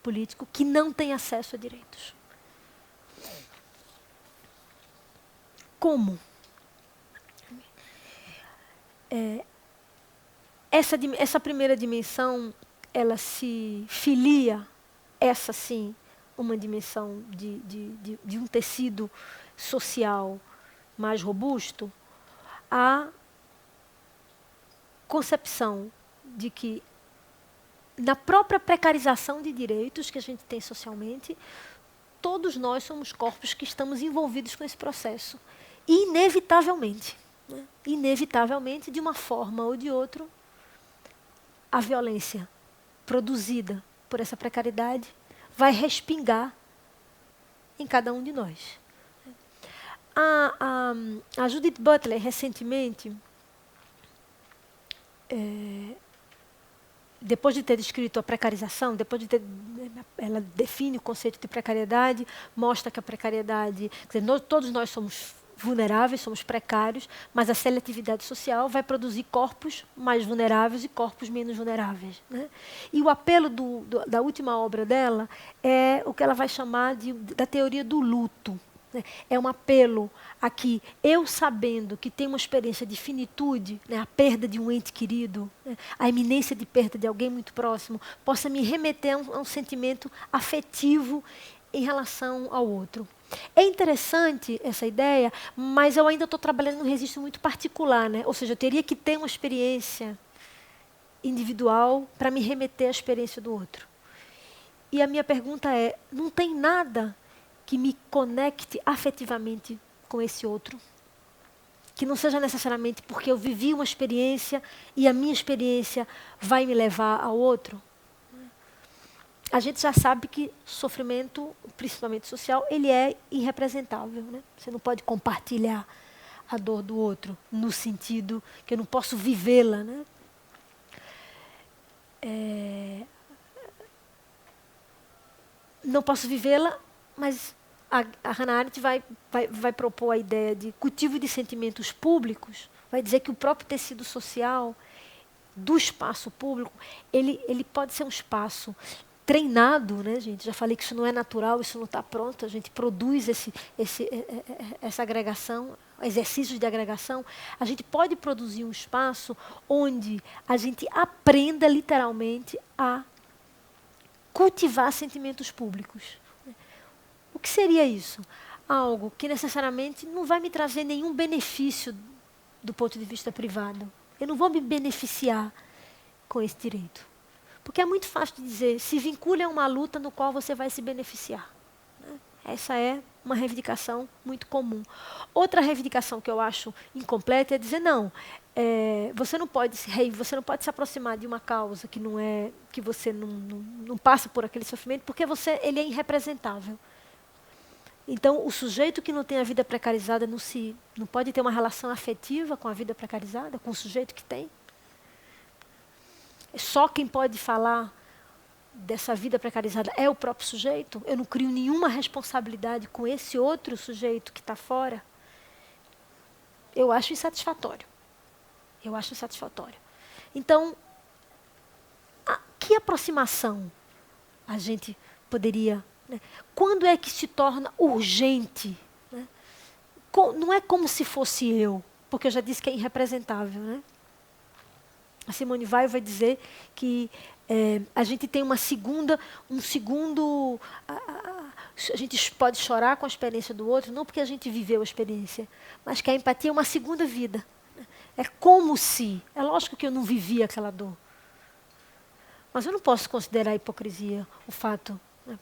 político que não tem acesso a direitos. Como? Essa primeira dimensão, ela se filia, essa sim, uma dimensão de um tecido social mais robusto, à concepção de que, na própria precarização de direitos que a gente tem socialmente, todos nós somos corpos que estamos envolvidos com esse processo. Inevitavelmente, né? Inevitavelmente, de uma forma ou de outra, a violência produzida por essa precariedade vai respingar em cada um de nós. A Judith Butler, recentemente, depois de ter descrito a precarização, ela define o conceito de precariedade, mostra que a precariedade, quer dizer, todos nós somos vulneráveis, somos precários, mas a seletividade social vai produzir corpos mais vulneráveis e corpos menos vulneráveis, né? E o apelo da última obra dela é o que ela vai chamar da teoria do luto. É um apelo a que eu, sabendo que tenho uma experiência de finitude, né, a perda de um ente querido, né, a iminência de perda de alguém muito próximo, possa me remeter a um sentimento afetivo em relação ao outro. É interessante essa ideia, mas eu ainda estou trabalhando num registro muito particular, né? Ou seja, eu teria que ter uma experiência individual para me remeter à experiência do outro. E a minha pergunta é, não tem nada que me conecte afetivamente com esse outro? Que não seja necessariamente porque eu vivi uma experiência e a minha experiência vai me levar ao outro? A gente já sabe que sofrimento, principalmente social, ele é irrepresentável, né? Você não pode compartilhar a dor do outro, no sentido que eu não posso vivê-la, né? Não posso vivê-la, mas a Hannah Arendt vai propor a ideia de cultivo de sentimentos públicos, vai dizer que o próprio tecido social do espaço público, ele pode ser um espaço treinado, né, gente? Já falei que isso não é natural, isso não está pronto, a gente produz essa agregação, exercícios de agregação. A gente pode produzir um espaço onde a gente aprenda literalmente a cultivar sentimentos públicos. O que seria isso? Algo que necessariamente não vai me trazer nenhum benefício do ponto de vista privado. Eu não vou me beneficiar com esse direito. Porque é muito fácil de dizer, se vincule a uma luta no qual você vai se beneficiar. Essa é uma reivindicação muito comum. Outra reivindicação que eu acho incompleta é dizer, não, você não pode se aproximar de uma causa que não é, que você não passa por aquele sofrimento, porque ele é irrepresentável. Então, o sujeito que não tem a vida precarizada não pode ter uma relação afetiva com a vida precarizada, com o sujeito que tem. Só quem pode falar dessa vida precarizada é o próprio sujeito. Eu não crio nenhuma responsabilidade com esse outro sujeito que está fora. Eu acho insatisfatório. Então, que aproximação a gente poderia... Né? Quando é que se torna urgente? Né? Não é como se fosse eu, porque eu já disse que é irrepresentável, né? A Simone Weil vai dizer que a gente tem um segundo... A gente pode chorar com a experiência do outro, não porque a gente viveu a experiência, mas que a empatia é uma segunda vida. É como se... É lógico que eu não vivi aquela dor. Mas eu não posso considerar hipocrisia o fato, né,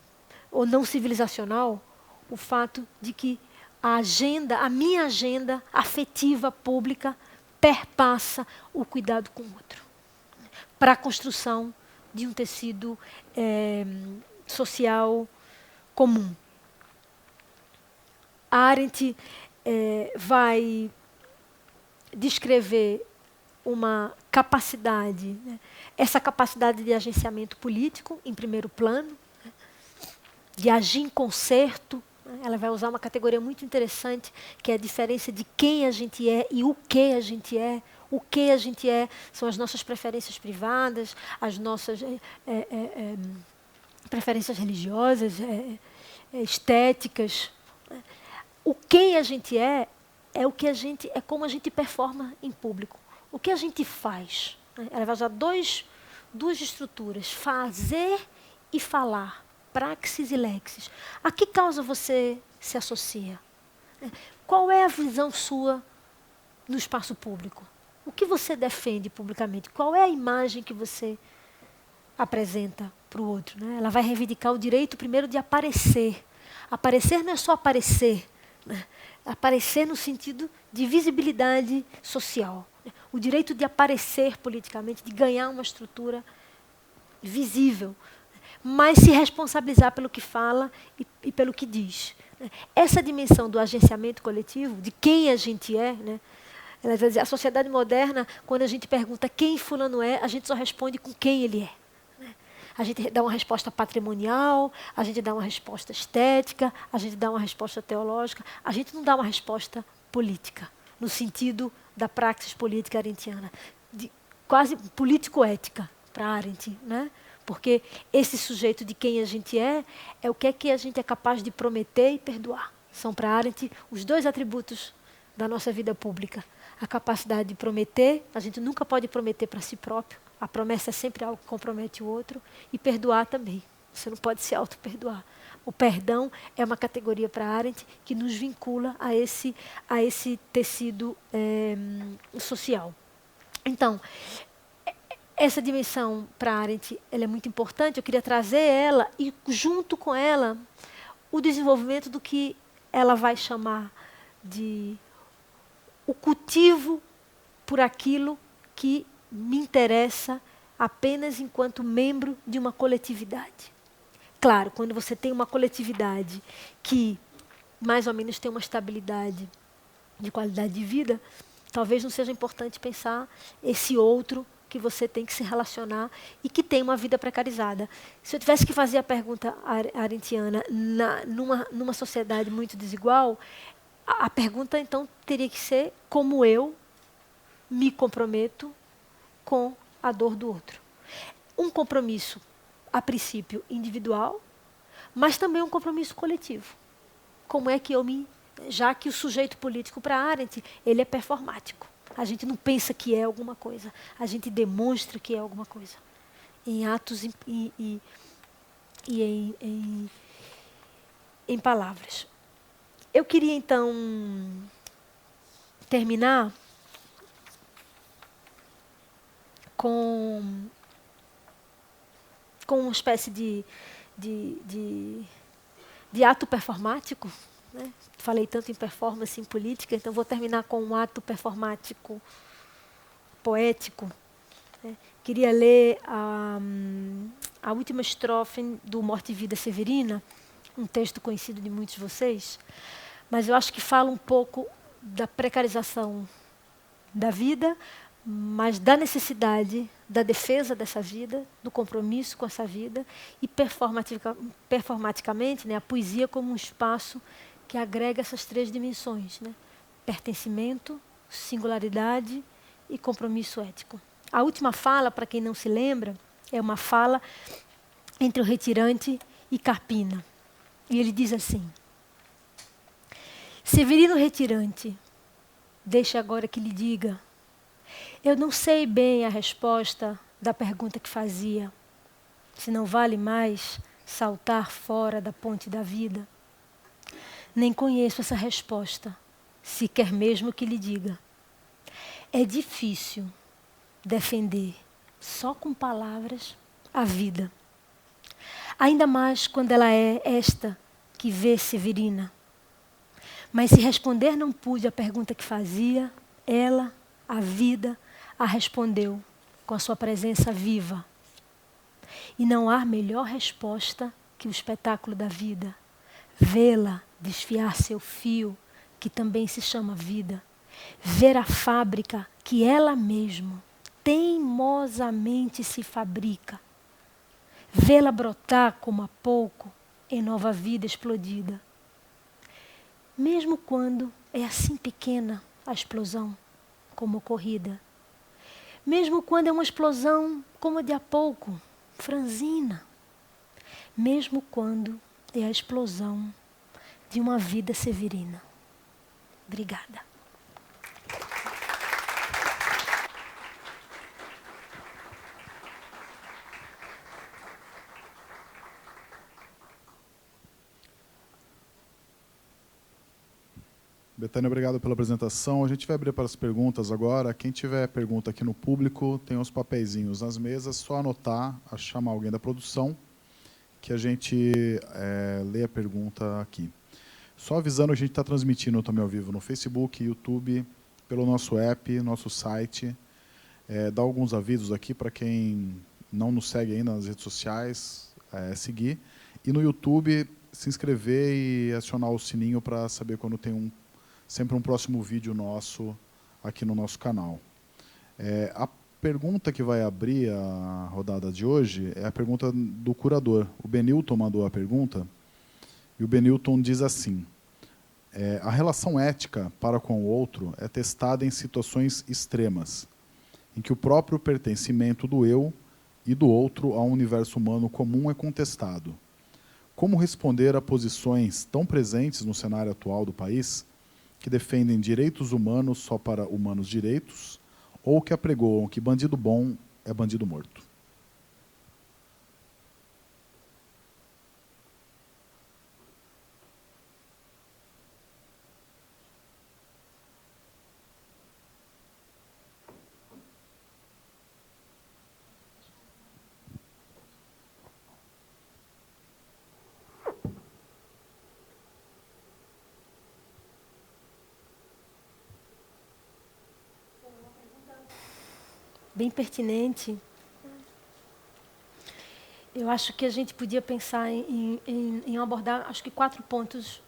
ou não civilizacional, o fato de que a minha agenda afetiva pública perpassa o cuidado com o outro, para a construção de um tecido social comum. A Arendt vai descrever uma capacidade, né, essa capacidade de agenciamento político, em primeiro plano, né, de agir em concerto. Ela vai usar uma categoria muito interessante, que é a diferença de quem a gente é e o que a gente é. O que a gente é são as nossas preferências privadas, as nossas preferências religiosas, estéticas. O que a gente é como a gente performa em público. O que a gente faz. Ela vai usar duas estruturas, fazer e falar. Praxis e lexis. A que causa você se associa? Qual é a visão sua no espaço público? O que você defende publicamente? Qual é a imagem que você apresenta para o outro? Né? Ela vai reivindicar o direito, primeiro, de aparecer. Aparecer não é só aparecer, né? Aparecer no sentido de visibilidade social. O direito de aparecer politicamente, de ganhar uma estrutura visível, mas se responsabilizar pelo que fala e pelo que diz. Essa dimensão do agenciamento coletivo, de quem a gente é, né? Ela vai dizer, a sociedade moderna, quando a gente pergunta quem fulano é, a gente só responde com quem ele é. A gente dá uma resposta patrimonial, a gente dá uma resposta estética, a gente dá uma resposta teológica, a gente não dá uma resposta política, no sentido da praxis política arendtiana, quase político-ética para Arendt, né? Porque esse sujeito de quem a gente é o que a gente é capaz de prometer e perdoar. São para Arendt os dois atributos da nossa vida pública. A capacidade de prometer, a gente nunca pode prometer para si próprio. A promessa é sempre algo que compromete o outro. E perdoar também. Você não pode se auto-perdoar. O perdão é uma categoria para Arendt que nos vincula a esse tecido social. Então, essa dimensão para Arendt ela é muito importante. Eu queria trazer ela e, junto com ela, o desenvolvimento do que ela vai chamar de o cultivo por aquilo que me interessa apenas enquanto membro de uma coletividade. Claro, quando você tem uma coletividade que mais ou menos tem uma estabilidade de qualidade de vida, talvez não seja importante pensar esse outro que você tem que se relacionar e que tem uma vida precarizada. Se eu tivesse que fazer a pergunta arendtiana numa sociedade muito desigual, a pergunta, então, teria que ser como eu me comprometo com a dor do outro. Um compromisso, a princípio, individual, mas também um compromisso coletivo. Como é que eu me... Já que o sujeito político para Arendt, ele é performático. A gente não pensa que é alguma coisa. A gente demonstra que é alguma coisa. Em atos e em palavras. Eu queria, então, terminar com uma espécie de ato performático. Né? Falei tanto em performance, em política, então vou terminar com um ato performático poético. Né? Queria ler a última estrofe do Morte e Vida Severina, um texto conhecido de muitos de vocês, mas eu acho que fala um pouco da precarização da vida, mas da necessidade da defesa dessa vida, do compromisso com essa vida, e performaticamente, né, a poesia como um espaço que agrega essas três dimensões, né? Pertencimento, singularidade e compromisso ético. A última fala, para quem não se lembra, é uma fala entre o retirante e Carpina. E ele diz assim: Severino retirante, deixe agora que lhe diga, eu não sei bem a resposta da pergunta que fazia, se não vale mais saltar fora da ponte da vida. Nem conheço essa resposta, se quer mesmo que lhe diga. É difícil defender, só com palavras, a vida. Ainda mais quando ela é esta que vê Severina. Mas se responder não pude a pergunta que fazia, ela, a vida, a respondeu com a sua presença viva. E não há melhor resposta que o espetáculo da vida. Vê-la desfiar seu fio, que também se chama vida. Ver a fábrica que ela mesma teimosamente se fabrica. Vê-la brotar como há pouco em nova vida explodida. Mesmo quando é assim pequena a explosão, como ocorrida. Mesmo quando é uma explosão como a de há pouco, franzina. Mesmo quando é a explosão de uma vida severina. Obrigada. Betânia, obrigado pela apresentação. A gente vai abrir para as perguntas agora. Quem tiver pergunta aqui no público, tem os papeizinhos nas mesas, só anotar, chamar alguém da produção que a gente lê a pergunta aqui. Só avisando, a gente está transmitindo também ao vivo no Facebook, YouTube, pelo nosso app, nosso site. Dá alguns avisos aqui para quem não nos segue ainda nas redes sociais, seguir. E no YouTube, se inscrever e acionar o sininho para saber quando tem sempre um próximo vídeo nosso aqui no nosso canal. A pergunta que vai abrir a rodada de hoje é a pergunta do curador. O Benilton mandou a pergunta, e o Benilton diz assim: a relação ética para com o outro é testada em situações extremas, em que o próprio pertencimento do eu e do outro ao universo humano comum é contestado. Como responder a posições tão presentes no cenário atual do país, que defendem direitos humanos só para humanos direitos, ou que apregoam que bandido bom é bandido morto? Bem pertinente. Eu acho que a gente podia pensar em abordar, acho que 4 pontos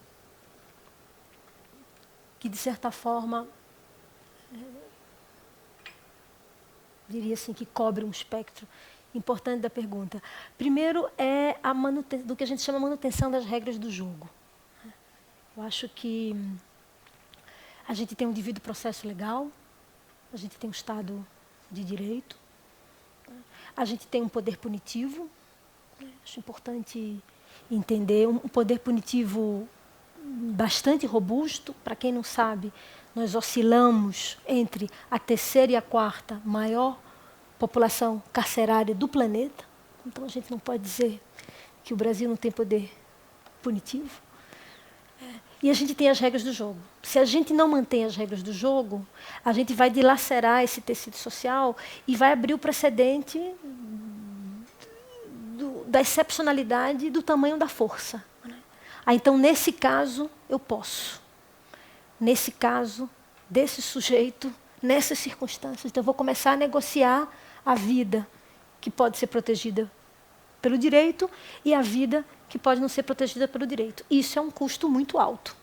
que, de certa forma, diria assim, que cobre um espectro importante da pergunta. Primeiro é do que a gente chama manutenção das regras do jogo. Eu acho que a gente tem um devido processo legal, a gente tem um Estado de direito, a gente tem um poder punitivo. Acho importante entender um poder punitivo bastante robusto. Para quem não sabe, nós oscilamos entre a terceira e a quarta maior população carcerária do planeta. Então a gente não pode dizer que o Brasil não tem poder punitivo. E a gente tem as regras do jogo. Se a gente não mantém as regras do jogo, a gente vai dilacerar esse tecido social e vai abrir o precedente da excepcionalidade e do tamanho da força. Então, nesse caso, eu posso. Nesse caso, desse sujeito, nessas circunstâncias. Então, eu vou começar a negociar a vida que pode ser protegida pelo direito e a vida que pode não ser protegida pelo direito. Isso é um custo muito alto.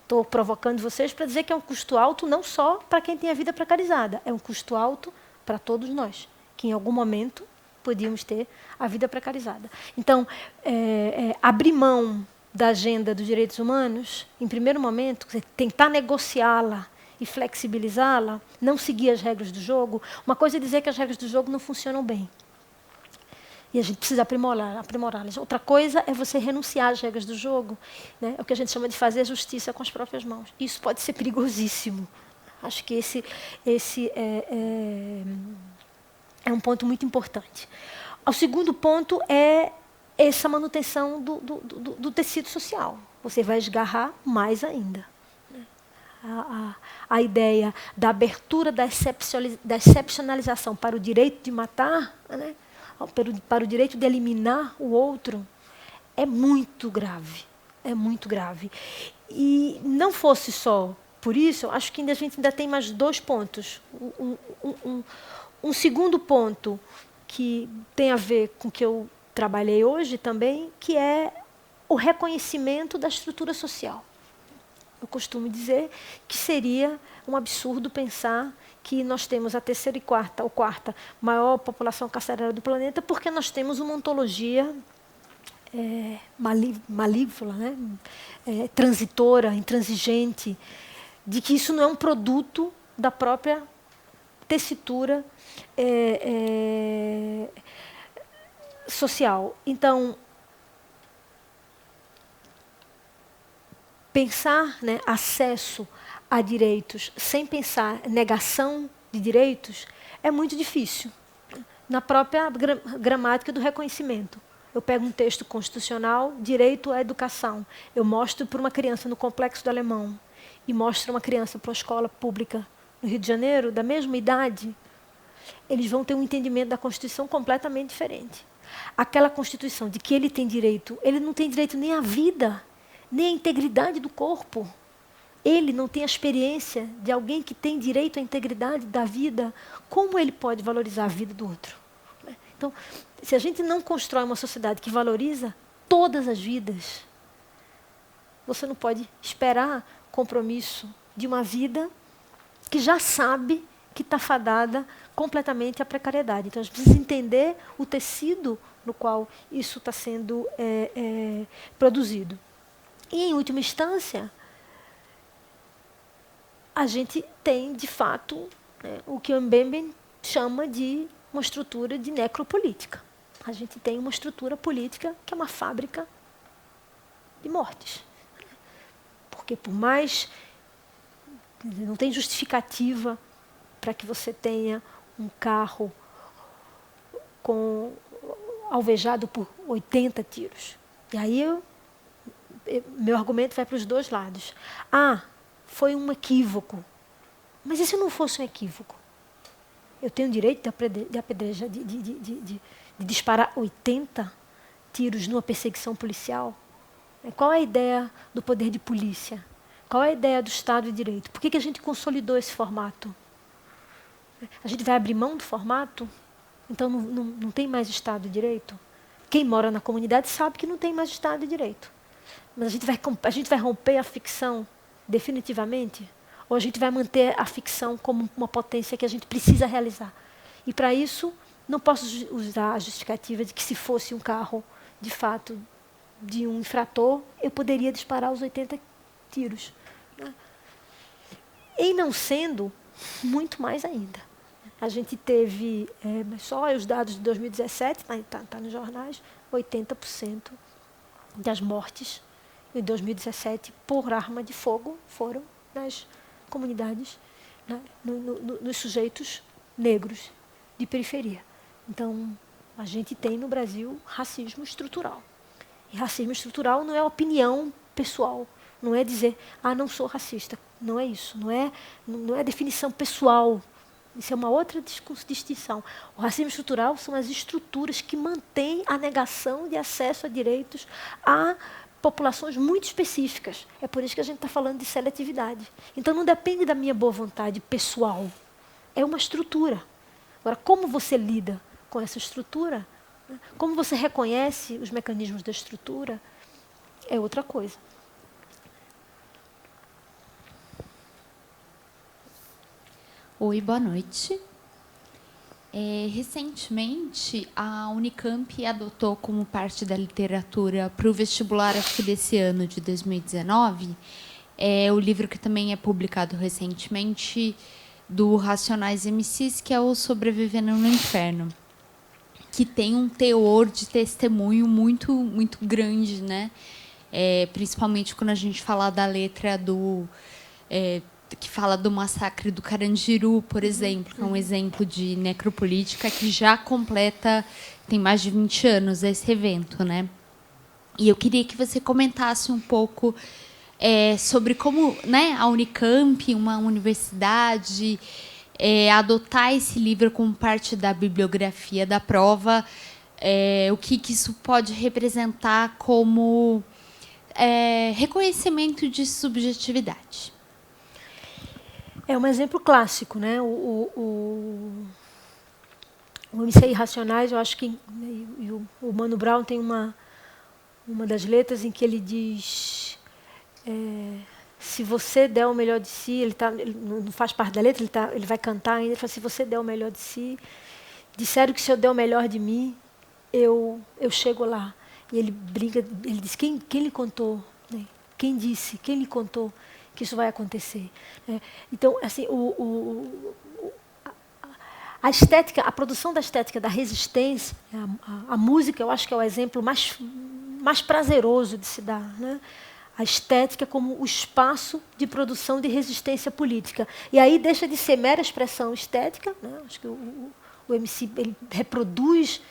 Estou provocando vocês para dizer que é um custo alto não só para quem tem a vida precarizada, é um custo alto para todos nós, que em algum momento podíamos ter a vida precarizada. Então, abrir mão da agenda dos direitos humanos, em primeiro momento, tentar negociá-la e flexibilizá-la, não seguir as regras do jogo. Uma coisa é dizer que as regras do jogo não funcionam bem. E a gente precisa aprimorá-las. Outra coisa é você renunciar às regras do jogo, né? É o que a gente chama de fazer justiça com as próprias mãos. Isso pode ser perigosíssimo. Acho que esse é um ponto muito importante. O segundo ponto é essa manutenção do tecido social. Você vai esgarrar mais ainda. A ideia da abertura da excepcionalização para o direito de matar, né? Para o direito de eliminar o outro, é muito grave. É muito grave. E não fosse só por isso, acho que a gente ainda tem mais 2 pontos. Um segundo ponto que tem a ver com o que eu trabalhei hoje também, que é o reconhecimento da estrutura social. Eu costumo dizer que seria um absurdo pensar que nós temos a terceira e quarta maior população carcerária do planeta porque nós temos uma ontologia malívola, né? Transitora, intransigente, de que isso não é um produto da própria tessitura social. Então, pensar, né, acesso a direitos sem pensar negação de direitos é muito difícil. Na própria gramática do reconhecimento. Eu pego um texto constitucional, direito à educação. Eu mostro para uma criança no Complexo do Alemão e mostro uma criança para uma escola pública no Rio de Janeiro, da mesma idade, eles vão ter um entendimento da Constituição completamente diferente. aquela Constituição de que ele tem direito, ele não tem direito nem à vida, nem à integridade do corpo. Ele não tem a experiência de alguém que tem direito à integridade da vida. Como ele pode valorizar a vida do outro? Então, se a gente não constrói uma sociedade que valoriza todas as vidas, você não pode esperar compromisso de uma vida que já sabe que está fadada completamente à precariedade. Então, a gente precisa entender o tecido no qual isso está sendo produzido. E, em última instância, a gente tem, de fato, o que o Mbembe chama de uma estrutura de necropolítica. A gente tem uma estrutura política que é uma fábrica de mortes. Porque, por mais... não tem justificativa para que você tenha um carro alvejado por 80 tiros. E aí, meu argumento vai para os dois lados. Foi um equívoco. Mas e se não fosse um equívoco? Eu tenho o direito de apedrejar, de disparar 80 tiros numa perseguição policial? Qual é a ideia do poder de polícia? Qual é a ideia do Estado de Direito? Por que a gente consolidou esse formato? A gente vai abrir mão do formato? Então não tem mais Estado de Direito? Quem mora na comunidade sabe que não tem mais Estado de Direito. Mas a gente vai romper a ficção definitivamente? Ou a gente vai manter a ficção como uma potência que a gente precisa realizar? E, para isso, não posso usar a justificativa de que, se fosse um carro, de fato, de um infrator, eu poderia disparar os 80 tiros. E, não sendo, muito mais ainda. A gente teve, só os dados de 2017, está nos jornais, 80% das mortes em 2017 por arma de fogo foram nas comunidades, nos sujeitos negros de periferia. Então, a gente tem no Brasil racismo estrutural. E racismo estrutural não é opinião pessoal, não é dizer, não sou racista. Não é isso, não é definição pessoal. Isso é uma outra distinção. O racismo estrutural são as estruturas que mantêm a negação de acesso a direitos a populações muito específicas. É por isso que a gente está falando de seletividade. Então, não depende da minha boa vontade pessoal. É uma estrutura. Agora, como você lida com essa estrutura, como você reconhece os mecanismos da estrutura, é outra coisa. Oi, boa noite. Recentemente, a Unicamp adotou como parte da literatura para o vestibular, acho que desse ano, de 2019, o livro que também é publicado recentemente, do Racionais MCs, que é o Sobrevivendo no Inferno, que tem um teor de testemunho muito, muito grande, né? Principalmente quando a gente fala da letra que fala do massacre do Carandiru, por exemplo, que é um exemplo de necropolítica que já completa, tem mais de 20 anos, esse evento, né? E eu queria que você comentasse um pouco sobre como, né, a Unicamp, uma universidade, adotar esse livro como parte da bibliografia da prova, o que isso pode representar como reconhecimento de subjetividade. É um exemplo clássico, né? O MC Irracionais, eu acho que o Mano Brown tem uma das letras em que ele diz, se você der o melhor de si, ele não faz parte da letra, ele vai cantar ainda, ele fala, se você der o melhor de si, disseram que se eu der o melhor de mim, eu chego lá. E ele brinca, ele diz, quem lhe contou? Né? Quem disse? Quem lhe contou que isso vai acontecer? Então, assim, a estética, a produção da estética da resistência, a música, eu acho que é o exemplo mais prazeroso de se dar, né? A estética como o espaço de produção de resistência política. E aí deixa de ser mera expressão estética, né? Acho que o MC ele reproduz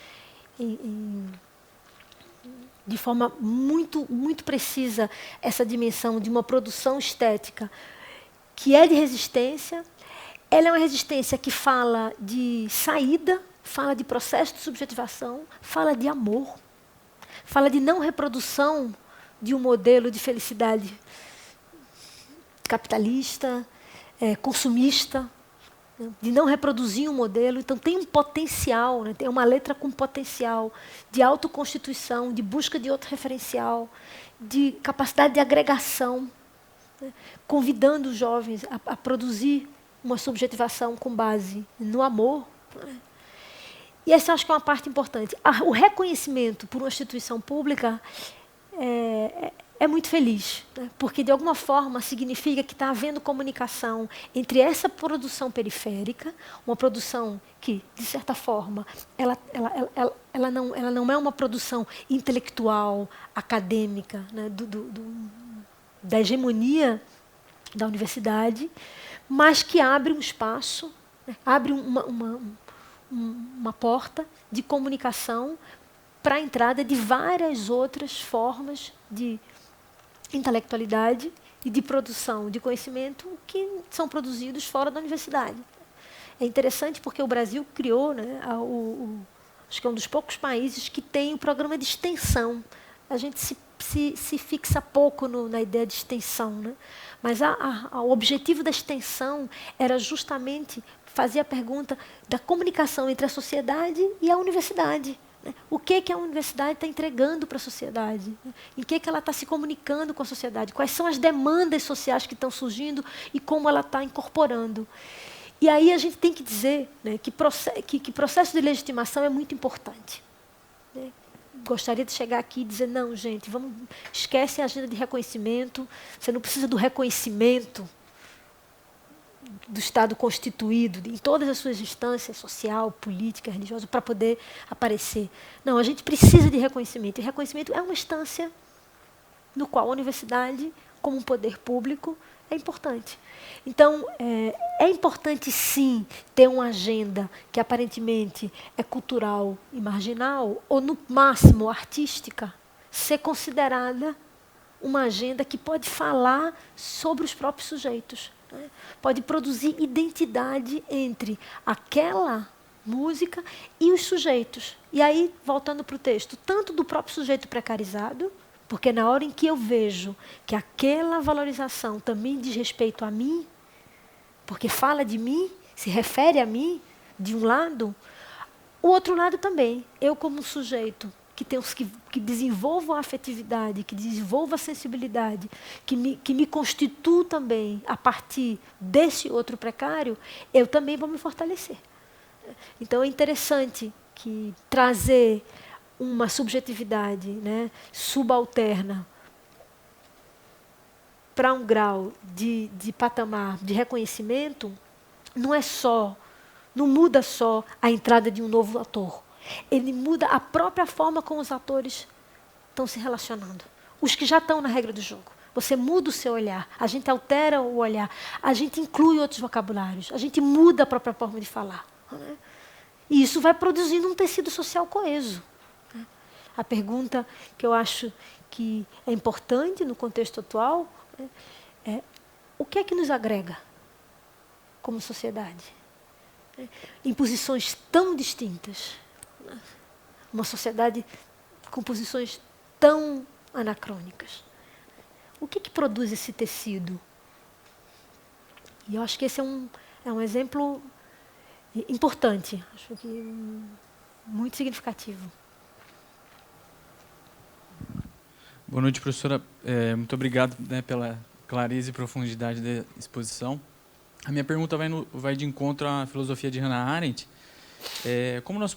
de forma muito, muito precisa essa dimensão de uma produção estética que é de resistência. Ela é uma resistência que fala de saída fala de processo de subjetivação, fala de amor, fala de não reprodução de um modelo de felicidade capitalista, consumista, né, de não reproduzir um modelo. Então tem um potencial, né, tem uma letra com potencial de autoconstituição, de busca de outro referencial, de capacidade de agregação, né, convidando os jovens a produzir uma subjetivação com base no amor. Né. E essa eu acho que é uma parte importante. O reconhecimento por uma instituição pública é muito feliz, né? Porque, de alguma forma, significa que está havendo comunicação entre essa produção periférica, uma produção que, de certa forma, ela não é uma produção intelectual, acadêmica, né? Da hegemonia da universidade, mas que abre um espaço, né? Abre uma porta de comunicação para a entrada de várias outras formas de intelectualidade e de produção de conhecimento que são produzidos fora da universidade. É interessante porque o Brasil criou, né, acho que é um dos poucos países que tem o programa de extensão. A gente se fixa pouco na ideia de extensão, né? Mas o objetivo da extensão era justamente fazer a pergunta da comunicação entre a sociedade e a universidade. O que a universidade está entregando para a sociedade? Em que ela está se comunicando com a sociedade? Quais são as demandas sociais que estão surgindo e como ela está incorporando? E aí a gente tem que dizer, né, que processo de legitimação é muito importante. Né? Gostaria de chegar aqui e dizer, não, gente, esquece a agenda de reconhecimento, você não precisa do reconhecimento do Estado constituído, em todas as suas instâncias, social, política, religiosa, para poder aparecer. Não, a gente precisa de reconhecimento. E reconhecimento é uma instância no qual a universidade, como um poder público, é importante. Então, é importante, sim, ter uma agenda que aparentemente é cultural e marginal, ou, no máximo, artística, ser considerada uma agenda que pode falar sobre os próprios sujeitos. Pode produzir identidade entre aquela música e os sujeitos. E aí, voltando para o texto, tanto do próprio sujeito precarizado, porque na hora em que eu vejo que aquela valorização também diz respeito a mim, porque fala de mim, se refere a mim, de um lado, o outro lado também. Eu, como sujeito, que desenvolvo a afetividade, que desenvolvo a sensibilidade, que me constituo também a partir desse outro precário, eu também vou me fortalecer. Então é interessante que trazer uma subjetividade, né, subalterna para um grau de patamar de reconhecimento não muda só a entrada de um novo ator. Ele muda a própria forma como os atores estão se relacionando. Os que já estão na regra do jogo. Você muda o seu olhar, a gente altera o olhar, a gente inclui outros vocabulários, a gente muda a própria forma de falar. Né? E isso vai produzindo um tecido social coeso. Né? A pergunta que eu acho que é importante no contexto atual é o que é que nos agrega como sociedade? Em posições tão distintas. Uma sociedade com posições tão anacrônicas. O que produz esse tecido? E eu acho que esse é um exemplo importante, acho que muito significativo. Boa noite, professora. Muito obrigado, né, pela clareza e profundidade da exposição. A minha pergunta vai de encontro à filosofia de Hannah Arendt. Como nós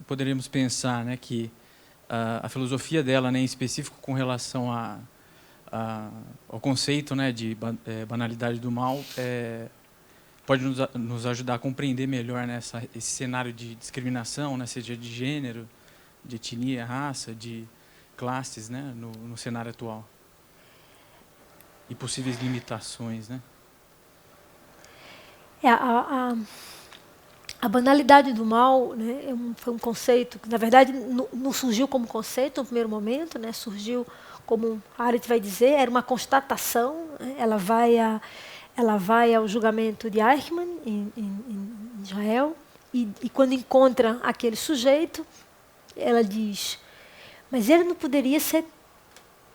poderíamos pensar, né, que a filosofia dela, né, em específico com relação ao conceito, né, de banalidade do mal, pode nos ajudar a compreender melhor, né, esse cenário de discriminação, né, seja de gênero, de etnia, raça, de classes, né, no cenário atual? E possíveis limitações, né? A banalidade do mal, né, foi um conceito que, na verdade, não surgiu como conceito no primeiro momento, né, surgiu, como a Arendt vai dizer, era uma constatação. Né, ela vai ao julgamento de Eichmann, em Israel, e quando encontra aquele sujeito, ela diz, mas ele não poderia ser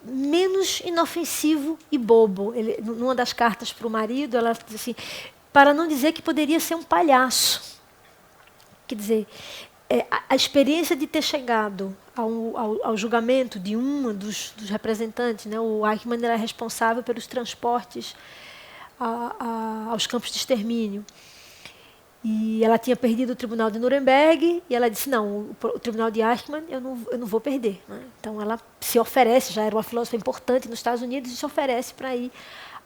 menos inofensivo e bobo. Numa das cartas para o marido, ela diz assim, para não dizer que poderia ser um palhaço. Quer dizer, a experiência de ter chegado ao julgamento de um dos representantes, né, o Eichmann era responsável pelos transportes aos campos de extermínio. E ela tinha perdido o tribunal de Nuremberg, e ela disse, não, o tribunal de Eichmann eu não vou perder. Né? Então ela se oferece, já era uma filósofa importante nos Estados Unidos, e se oferece para ir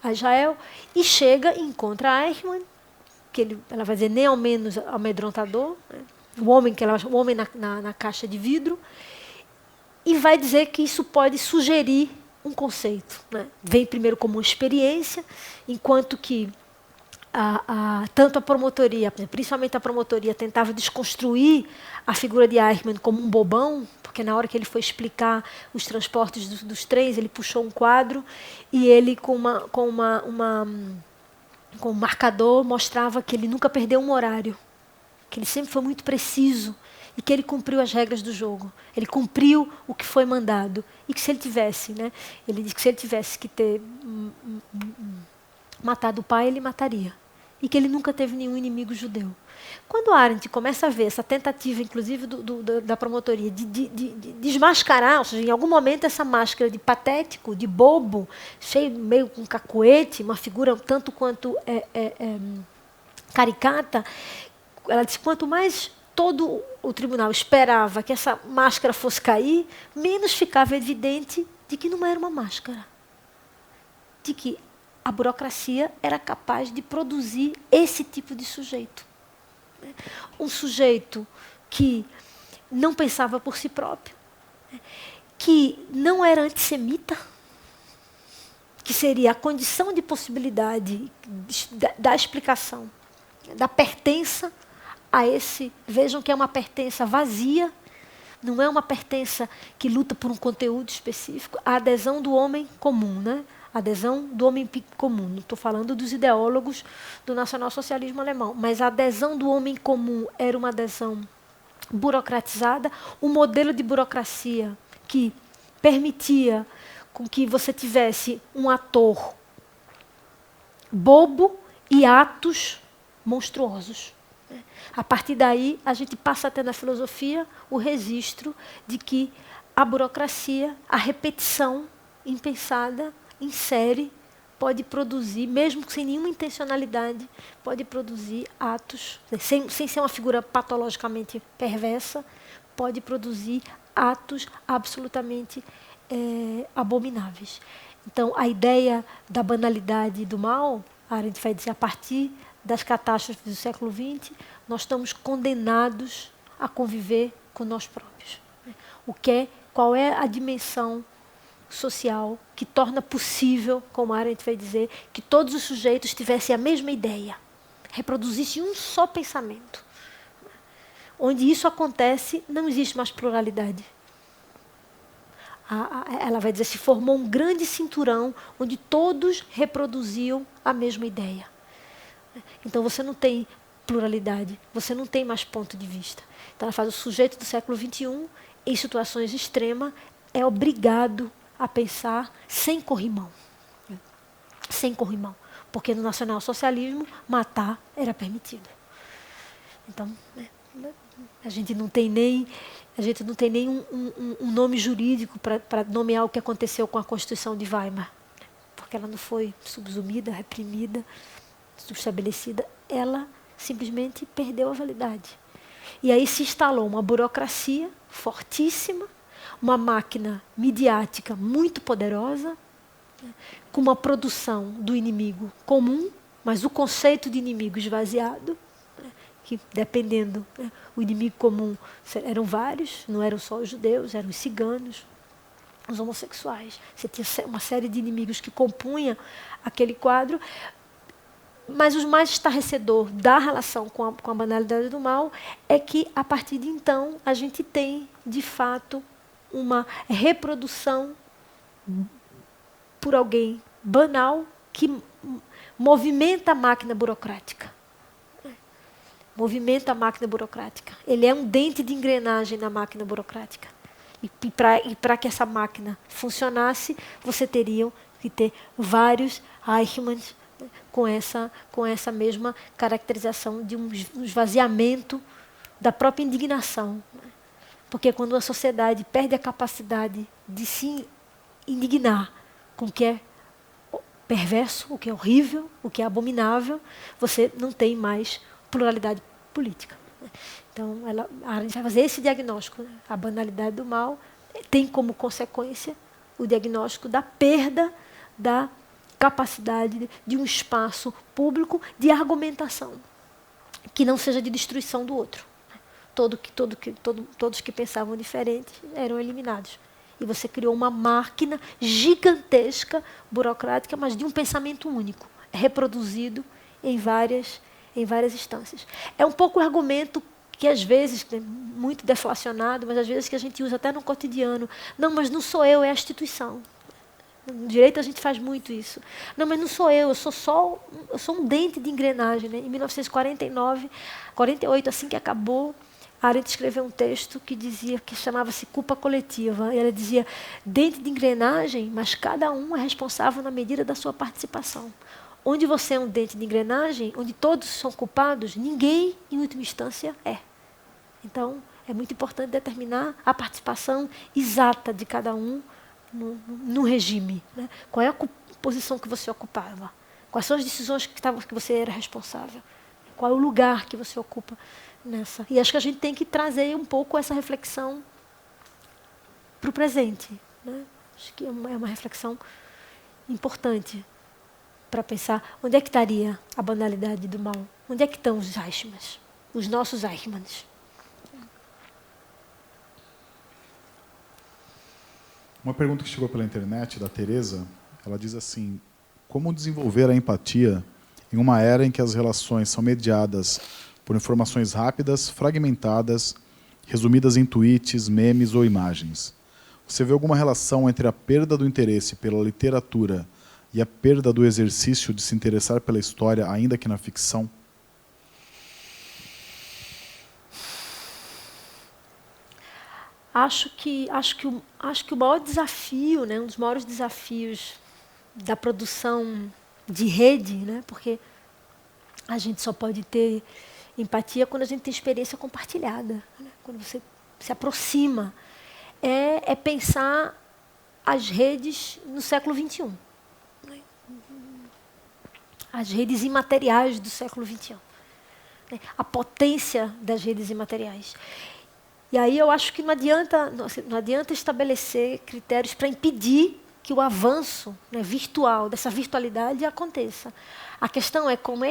a Israel, e chega e encontra Eichmann, que ela vai dizer nem ao menos amedrontador, né? o homem na caixa de vidro, e vai dizer que isso pode sugerir um conceito. Né? Vem primeiro como uma experiência, enquanto que tanto a promotoria, principalmente a promotoria, tentava desconstruir a figura de Eichmann como um bobão, porque na hora que ele foi explicar os transportes dos trens, ele puxou um quadro e ele, com um marcador, mostrava que ele nunca perdeu um horário, que ele sempre foi muito preciso e que ele cumpriu as regras do jogo. Ele cumpriu o que foi mandado. E que se ele tivesse, né, ele disse que se ele tivesse que ter matado o pai, ele mataria. E que ele nunca teve nenhum inimigo judeu. Quando Arendt começa a ver essa tentativa, inclusive da promotoria, de desmascarar, ou seja, em algum momento essa máscara de patético, de bobo, cheio, meio com cacuete, uma figura tanto quanto caricata, ela diz, quanto mais todo o tribunal esperava que essa máscara fosse cair, menos ficava evidente de que não era uma máscara. De que a burocracia era capaz de produzir esse tipo de sujeito. Um sujeito que não pensava por si próprio, que não era antissemita, que seria a condição de possibilidade da explicação, da pertença a esse. Vejam que é uma pertença vazia, não é uma pertença que luta por um conteúdo específico, a adesão do homem comum, né? A adesão do homem comum. Não estou falando dos ideólogos do nacionalsocialismo alemão, mas a adesão do homem comum era uma adesão burocratizada, um modelo de burocracia que permitia com que você tivesse um ator bobo e atos monstruosos. A partir daí, a gente passa a ter na filosofia o registro de que a burocracia, a repetição impensada, em série, pode produzir, mesmo sem nenhuma intencionalidade, pode produzir atos, sem ser uma figura patologicamente perversa, pode produzir atos absolutamente abomináveis. Então, a ideia da banalidade e do mal, a Arendt vai dizer, a partir das catástrofes do século XX, nós estamos condenados a conviver com nós próprios. Qual é a dimensão social que torna possível, como a Arendt vai dizer, que todos os sujeitos tivessem a mesma ideia, reproduzissem um só pensamento. Onde isso acontece, não existe mais pluralidade. Ela vai dizer, se formou um grande cinturão onde todos reproduziam a mesma ideia. Então você não tem pluralidade, você não tem mais ponto de vista. Então ela faz o sujeito do século XXI, em situações extremas, é obrigado a pensar sem corrimão. Sem corrimão. Porque no nacionalsocialismo, matar era permitido. Então, a gente não tem nem um nome jurídico para nomear o que aconteceu com a Constituição de Weimar. Porque ela não foi subsumida, reprimida, subestabelecida. Ela simplesmente perdeu a validade. E aí se instalou uma burocracia fortíssima, uma máquina midiática muito poderosa, com uma produção do inimigo comum, mas o conceito de inimigo esvaziado, que dependendo, o inimigo comum eram vários, não eram só os judeus, eram os ciganos, os homossexuais. Você tinha uma série de inimigos que compunham aquele quadro, mas o mais estarrecedor da relação com a banalidade do mal é que, a partir de então, a gente tem, de fato, uma reprodução por alguém banal que movimenta a máquina burocrática. movimenta a máquina burocrática. Ele é um dente de engrenagem na máquina burocrática. E para que essa máquina funcionasse, você teria que ter vários Eichmanns, né, com essa mesma caracterização de um esvaziamento da própria indignação. Porque quando a sociedade perde a capacidade de se indignar com o que é perverso, o que é horrível, o que é abominável, você não tem mais pluralidade política. Então, a gente vai fazer esse diagnóstico. Né? A banalidade do mal tem como consequência o diagnóstico da perda da capacidade de um espaço público de argumentação, que não seja de destruição do outro. Todos que pensavam diferente eram eliminados. E você criou uma máquina gigantesca, burocrática, mas de um pensamento único, reproduzido em várias instâncias. É um pouco o argumento que, às vezes, é muito deflacionado, mas às vezes que a gente usa até no cotidiano. Não, mas não sou eu, é a instituição. No direito a gente faz muito isso. Não, mas não sou eu sou um dente de engrenagem. Né? Em 1949, 48, assim que acabou, a Arendt escreveu um texto que chamava-se culpa coletiva. E ela dizia, dente de engrenagem, mas cada um é responsável na medida da sua participação. Onde você é um dente de engrenagem, onde todos são culpados, ninguém, em última instância, é. Então, é muito importante determinar a participação exata de cada um no regime. Né? Qual é a posição que você ocupava? Quais são as decisões que você era responsável? Qual é o lugar que você ocupa nessa? E acho que a gente tem que trazer um pouco essa reflexão para o presente. Né? Acho que é uma reflexão importante para pensar onde é que estaria a banalidade do mal. Onde é que estão os Eichmanns? Os nossos Eichmanns. Uma pergunta que chegou pela internet, da Tereza, ela diz assim, como desenvolver a empatia em uma era em que as relações são mediadas por informações rápidas, fragmentadas, resumidas em tweets, memes ou imagens? Você vê alguma relação entre a perda do interesse pela literatura e a perda do exercício de se interessar pela história, ainda que na ficção? Acho que o maior desafio, né, um dos maiores desafios da produção de rede, né, porque a gente só pode ter empatia quando a gente tem experiência compartilhada, né, quando você se aproxima, é pensar as redes no século XXI. Né, as redes imateriais do século XXI. Né, a potência das redes imateriais. E aí eu acho que não adianta estabelecer critérios para impedir que o avanço, né, virtual, dessa virtualidade aconteça. A questão é como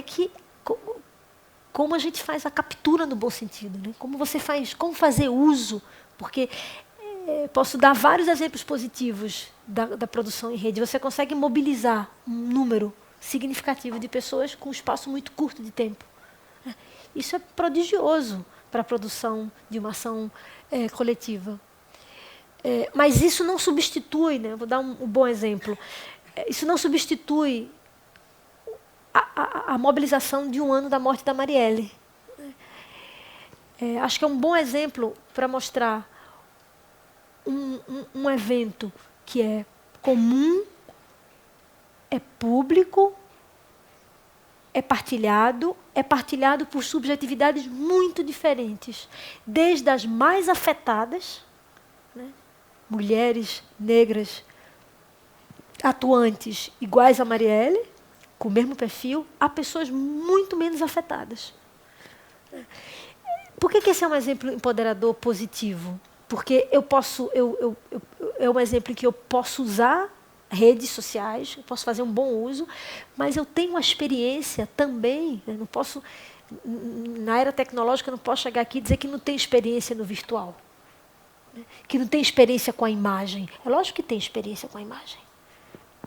a gente faz a captura no bom sentido, né? Como fazer uso, porque posso dar vários exemplos positivos da produção em rede. Você consegue mobilizar um número significativo de pessoas com um espaço muito curto de tempo. Isso é prodigioso para a produção de uma ação coletiva. Mas isso não substitui, né, vou dar um bom exemplo, isso não substitui a mobilização de um ano da morte da Marielle. Acho que é um bom exemplo para mostrar um evento que é comum, é público, é partilhado por subjetividades muito diferentes, desde as mais afetadas, né, mulheres negras atuantes iguais a Marielle, com o mesmo perfil, a pessoas muito menos afetadas. Por que esse é um exemplo empoderador positivo? Porque é um exemplo em que eu posso usar redes sociais, eu posso fazer um bom uso, mas eu tenho uma experiência também, eu não posso, na era tecnológica, eu não posso chegar aqui e dizer que não tem experiência no virtual, né? Que não tem experiência com a imagem. É lógico que tem experiência com a imagem.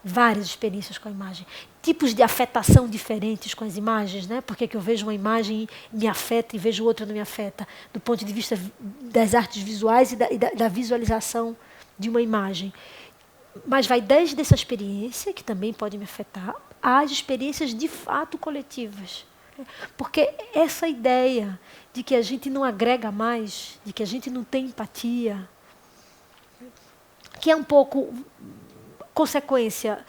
Várias experiências com a imagem. Tipos de afetação diferentes com as imagens, né? Porque que eu vejo uma imagem e me afeta e vejo outra não me afeta, do ponto de vista das artes visuais e da visualização de uma imagem. Mas vai desde essa experiência, que também pode me afetar, às experiências de fato coletivas. Porque essa ideia de que a gente não agrega mais, de que a gente não tem empatia, que é um pouco consequência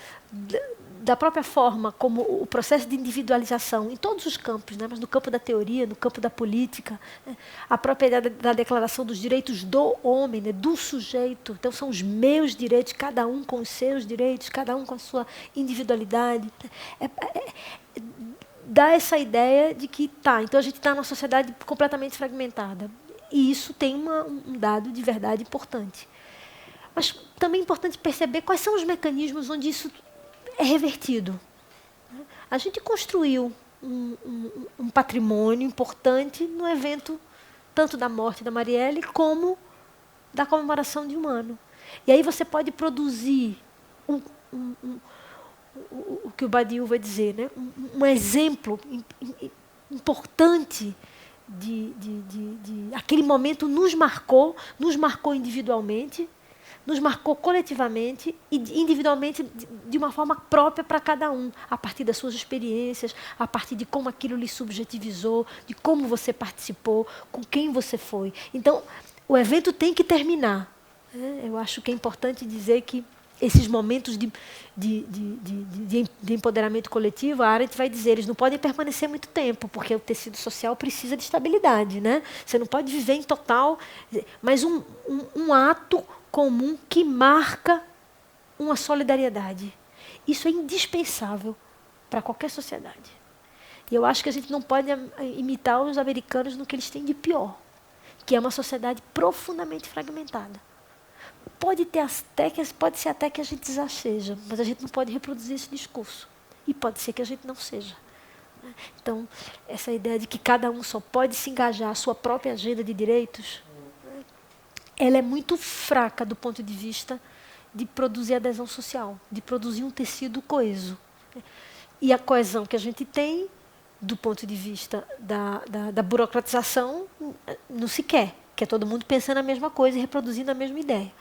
da própria forma como o processo de individualização em todos os campos, né? Mas no campo da teoria, no campo da política, né? A própria ideia da declaração dos direitos do homem, né? Do sujeito. Então são os meus direitos, cada um com os seus direitos, cada um com a sua individualidade. Dá essa ideia de que então a gente está numa sociedade completamente fragmentada. E isso tem um dado de verdade importante. Mas também é importante perceber quais são os mecanismos onde isso é revertido. A gente construiu um patrimônio importante no evento tanto da morte da Marielle como da comemoração de um ano. E aí você pode produzir o que o Badiou vai dizer, né? Um exemplo importante de aquele momento nos marcou individualmente, nos marcou coletivamente e individualmente de uma forma própria para cada um, a partir das suas experiências, a partir de como aquilo lhe subjetivizou, de como você participou, com quem você foi. Então, o evento tem que terminar. Eu acho que é importante dizer que esses momentos de empoderamento coletivo, a Arendt vai dizer, eles não podem permanecer muito tempo, porque o tecido social precisa de estabilidade, né? Você não pode viver em total... Mas um ato comum que marca uma solidariedade. Isso é indispensável para qualquer sociedade. E eu acho que a gente não pode imitar os americanos no que eles têm de pior, que é uma sociedade profundamente fragmentada. Pode ser até que a gente já seja, mas a gente não pode reproduzir esse discurso. E pode ser que a gente não seja. Então, essa ideia de que cada um só pode se engajar à sua própria agenda de direitos, ela é muito fraca do ponto de vista de produzir adesão social, de produzir um tecido coeso. E a coesão que a gente tem, do ponto de vista da burocratização, não se quer, que é todo mundo pensando a mesma coisa e reproduzindo a mesma ideia.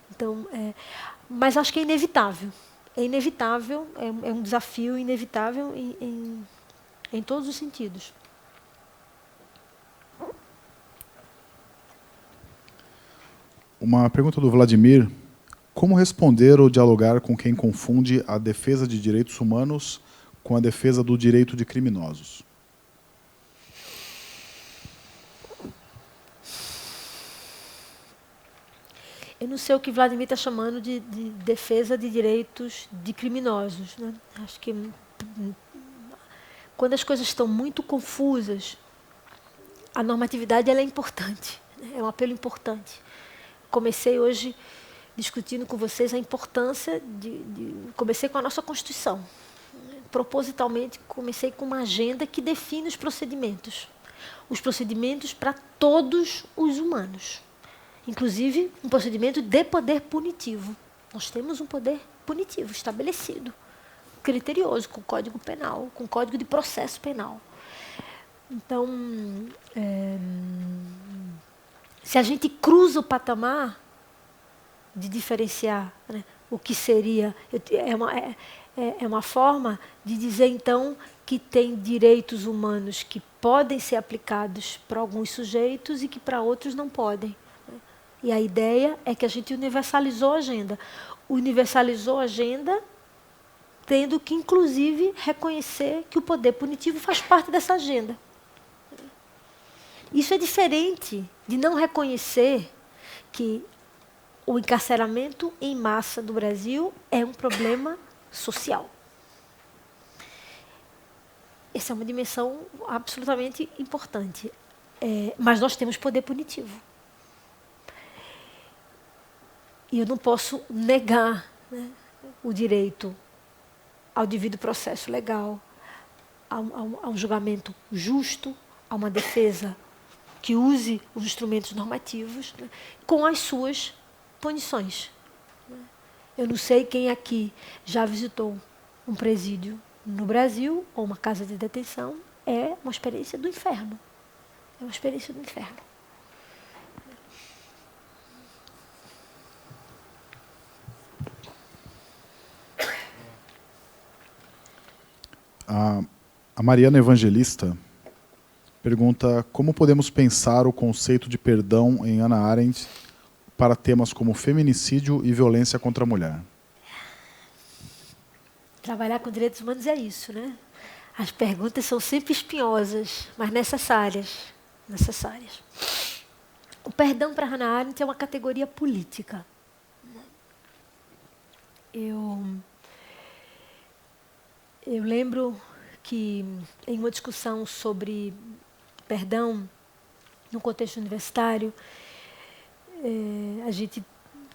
Então, mas acho que é inevitável. É inevitável, é um desafio inevitável em todos os sentidos. Uma pergunta do Vladimir. Como responder ou dialogar com quem confunde a defesa de direitos humanos com a defesa do direito de criminosos? Eu não sei o que Vladimir está chamando de defesa de direitos de criminosos, né? Acho que quando as coisas estão muito confusas, a normatividade ela é importante, né? É um apelo importante. Comecei hoje discutindo com vocês a importância comecei com a nossa Constituição. Propositalmente, comecei com uma agenda que define os procedimentos para todos os humanos. Inclusive, um procedimento de poder punitivo. Nós temos um poder punitivo estabelecido, criterioso, com Código Penal, com Código de Processo Penal. Então, se a gente cruza o patamar de diferenciar, né, o que seria... É uma forma de dizer, então, que tem direitos humanos que podem ser aplicados para alguns sujeitos e que para outros não podem. E a ideia é que a gente universalizou a agenda. Universalizou a agenda tendo que, inclusive, reconhecer que o poder punitivo faz parte dessa agenda. Isso é diferente de não reconhecer que o encarceramento em massa do Brasil é um problema social. Essa é uma dimensão absolutamente importante. Mas nós temos poder punitivo. E eu não posso negar, né, o direito ao devido processo legal, a um julgamento justo, a uma defesa que use os instrumentos normativos, né, com as suas punições. Eu não sei quem aqui já visitou um presídio no Brasil, ou uma casa de detenção. É uma experiência do inferno. É uma experiência do inferno. A Mariana Evangelista pergunta como podemos pensar o conceito de perdão em Hannah Arendt para temas como feminicídio e violência contra a mulher. Trabalhar com direitos humanos é isso, né? As perguntas são sempre espinhosas, mas necessárias. Necessárias. O perdão para Hannah Arendt é uma categoria política. Eu lembro que em uma discussão sobre perdão no contexto universitário, a gente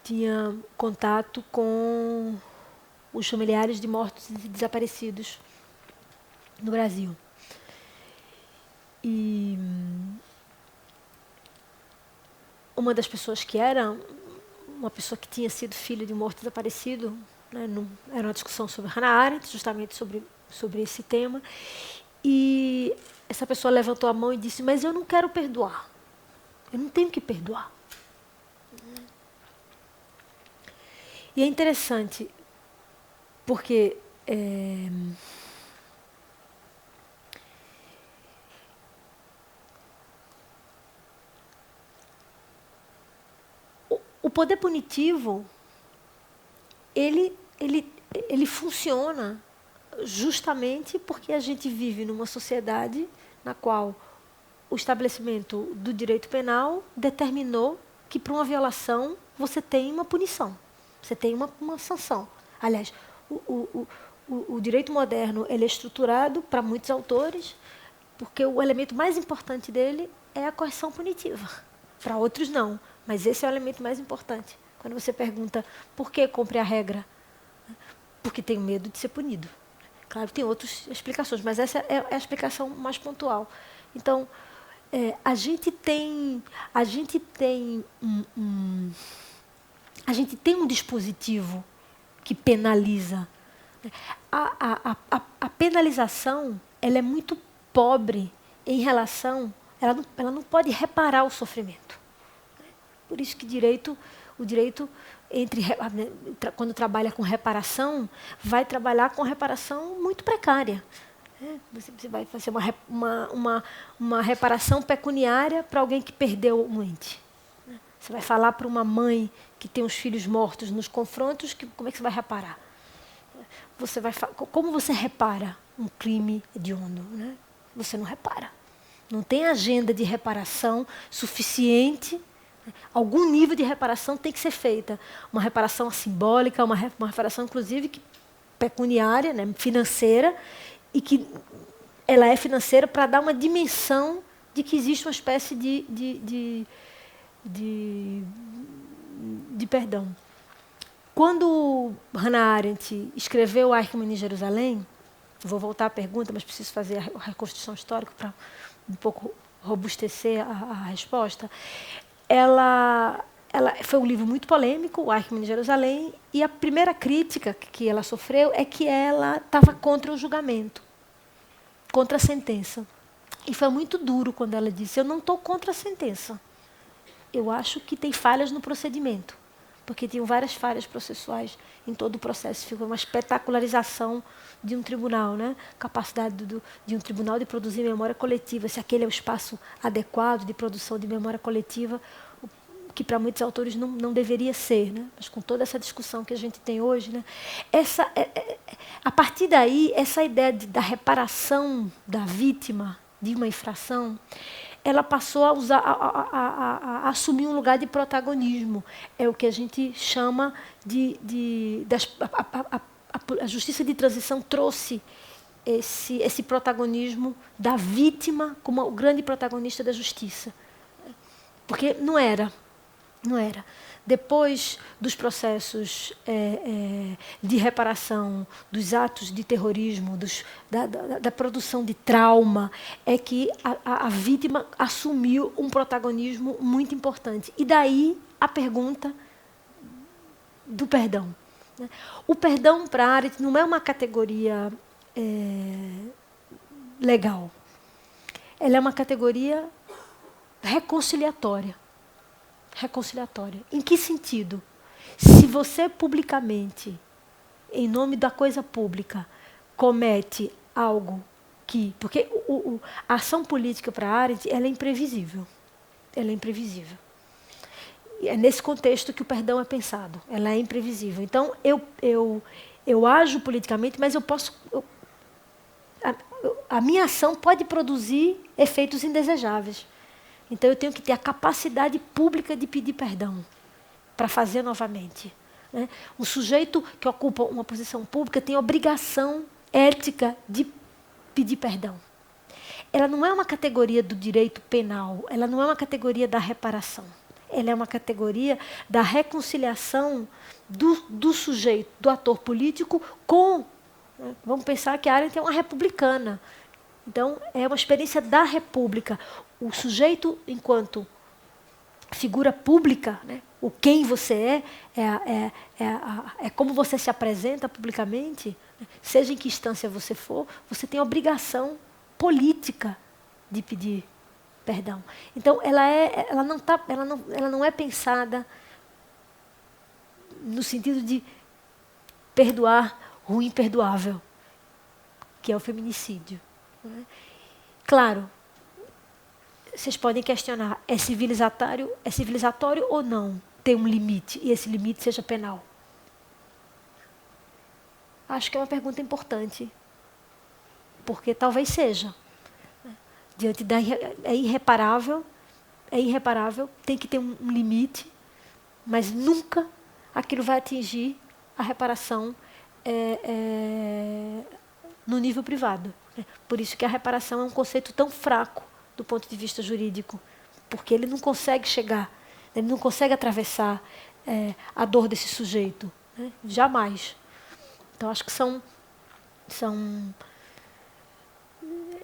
tinha contato com os familiares de mortos e desaparecidos no Brasil. E uma das pessoas que era uma pessoa que tinha sido filha de um morto desaparecido, né, era uma discussão sobre Hannah Arendt, justamente sobre esse tema, e essa pessoa levantou a mão e disse: mas eu não quero perdoar, eu não tenho que perdoar. E é interessante, porque o poder punitivo, ele funciona justamente porque a gente vive numa sociedade na qual o estabelecimento do direito penal determinou que para uma violação você tem uma punição, você tem uma sanção. Aliás, o direito moderno ele é estruturado para muitos autores porque o elemento mais importante dele é a coerção punitiva. Para outros não, mas esse é o elemento mais importante. Quando você pergunta por que cumpre a regra, porque tenho medo de ser punido. Claro, tem outras explicações, mas essa é a explicação mais pontual. Então, a gente tem um dispositivo que penaliza. A penalização ela é muito pobre em relação... Ela não pode reparar o sofrimento. Por isso que o direito quando trabalha com reparação, vai trabalhar com reparação muito precária. Você vai fazer uma reparação pecuniária para alguém que perdeu um ente. Você vai falar para uma mãe que tem os filhos mortos nos confrontos, como é que você vai reparar? Como você repara um crime hediondo? Né? Você não repara. Não tem agenda de reparação suficiente. Algum nível de reparação tem que ser feita. Uma reparação simbólica, uma reparação, inclusive, pecuniária, né, financeira, e que ela é financeira para dar uma dimensão de que existe uma espécie de perdão. Quando Hannah Arendt escreveu Eichmann em Jerusalém, vou voltar à pergunta, mas preciso fazer a reconstrução histórica para um pouco robustecer a resposta. Ela foi um livro muito polêmico, o Eichmann em Jerusalém, e a primeira crítica que ela sofreu é que ela estava contra o julgamento, contra a sentença. E foi muito duro quando ela disse: eu não estou contra a sentença. Eu acho que tem falhas no procedimento, porque tinham várias falhas processuais em todo o processo. Ficou uma espetacularização de um tribunal, né? Capacidade de um tribunal de produzir memória coletiva, se aquele é o espaço adequado de produção de memória coletiva, que para muitos autores não deveria ser, né? Mas com toda essa discussão que a gente tem hoje, né? A partir daí, essa ideia da reparação da vítima de uma infração, ela passou a assumir um lugar de protagonismo. É o que a gente chama a justiça de transição trouxe esse protagonismo da vítima como o grande protagonista da justiça. Porque não era. Depois dos processos de reparação, dos atos de terrorismo, da produção de trauma, é que a vítima assumiu um protagonismo muito importante. E daí a pergunta do perdão. O perdão para a Arendt não é uma categoria legal. Ela é uma categoria reconciliatória. Em que sentido? Se você publicamente, em nome da coisa pública, comete algo Porque a ação política para Arendt, ela é imprevisível. Ela é imprevisível. E é nesse contexto que o perdão é pensado. Ela é imprevisível. Então, eu ajo politicamente, mas eu posso... a minha ação pode produzir efeitos indesejáveis. Então, eu tenho que ter a capacidade pública de pedir perdão para fazer novamente. Né? Um sujeito que ocupa uma posição pública tem obrigação ética de pedir perdão. Ela não é uma categoria do direito penal, ela não é uma categoria da reparação. Ela é uma categoria da reconciliação do sujeito, do ator político com... Né? Vamos pensar que a Arendt é uma republicana. Então, é uma experiência da república. O sujeito, enquanto figura pública, né? O quem você é como você se apresenta publicamente, né? Seja em que instância você for, você tem a obrigação política de pedir perdão. Então, ela não é pensada no sentido de perdoar o imperdoável, que é o feminicídio. Né? Claro, vocês podem questionar, é civilizatório ou não ter um limite, e esse limite seja penal? Acho que é uma pergunta importante, porque talvez seja. Diante da é irreparável, tem que ter um limite, mas nunca aquilo vai atingir a reparação no nível privado. Por isso que a reparação é um conceito tão fraco do ponto de vista jurídico, porque ele não consegue chegar, ele não consegue atravessar a dor desse sujeito, né? Jamais. Então, acho que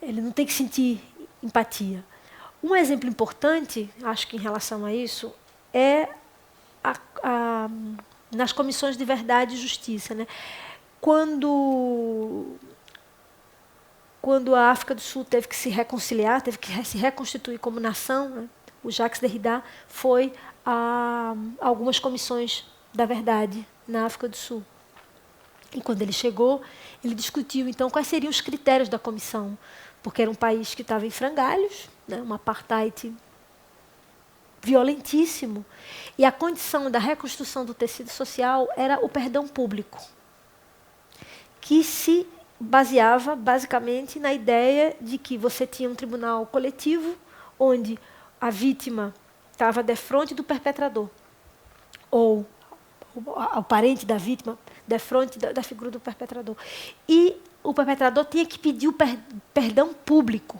ele não tem que sentir empatia. Um exemplo importante, acho que em relação a isso, é nas comissões de verdade e justiça. Né? Quando a África do Sul teve que se reconciliar, teve que se reconstituir como nação, né? O Jacques Derrida foi a algumas comissões da verdade na África do Sul. E quando ele chegou, ele discutiu, então, quais seriam os critérios da comissão, porque era um país que estava em frangalhos, né? Um apartheid violentíssimo, e a condição da reconstrução do tecido social era o perdão público, que se baseava basicamente na ideia de que você tinha um tribunal coletivo onde a vítima estava defronte do perpetrador, ou o parente da vítima defronte da figura do perpetrador. E o perpetrador tinha que pedir o perdão público.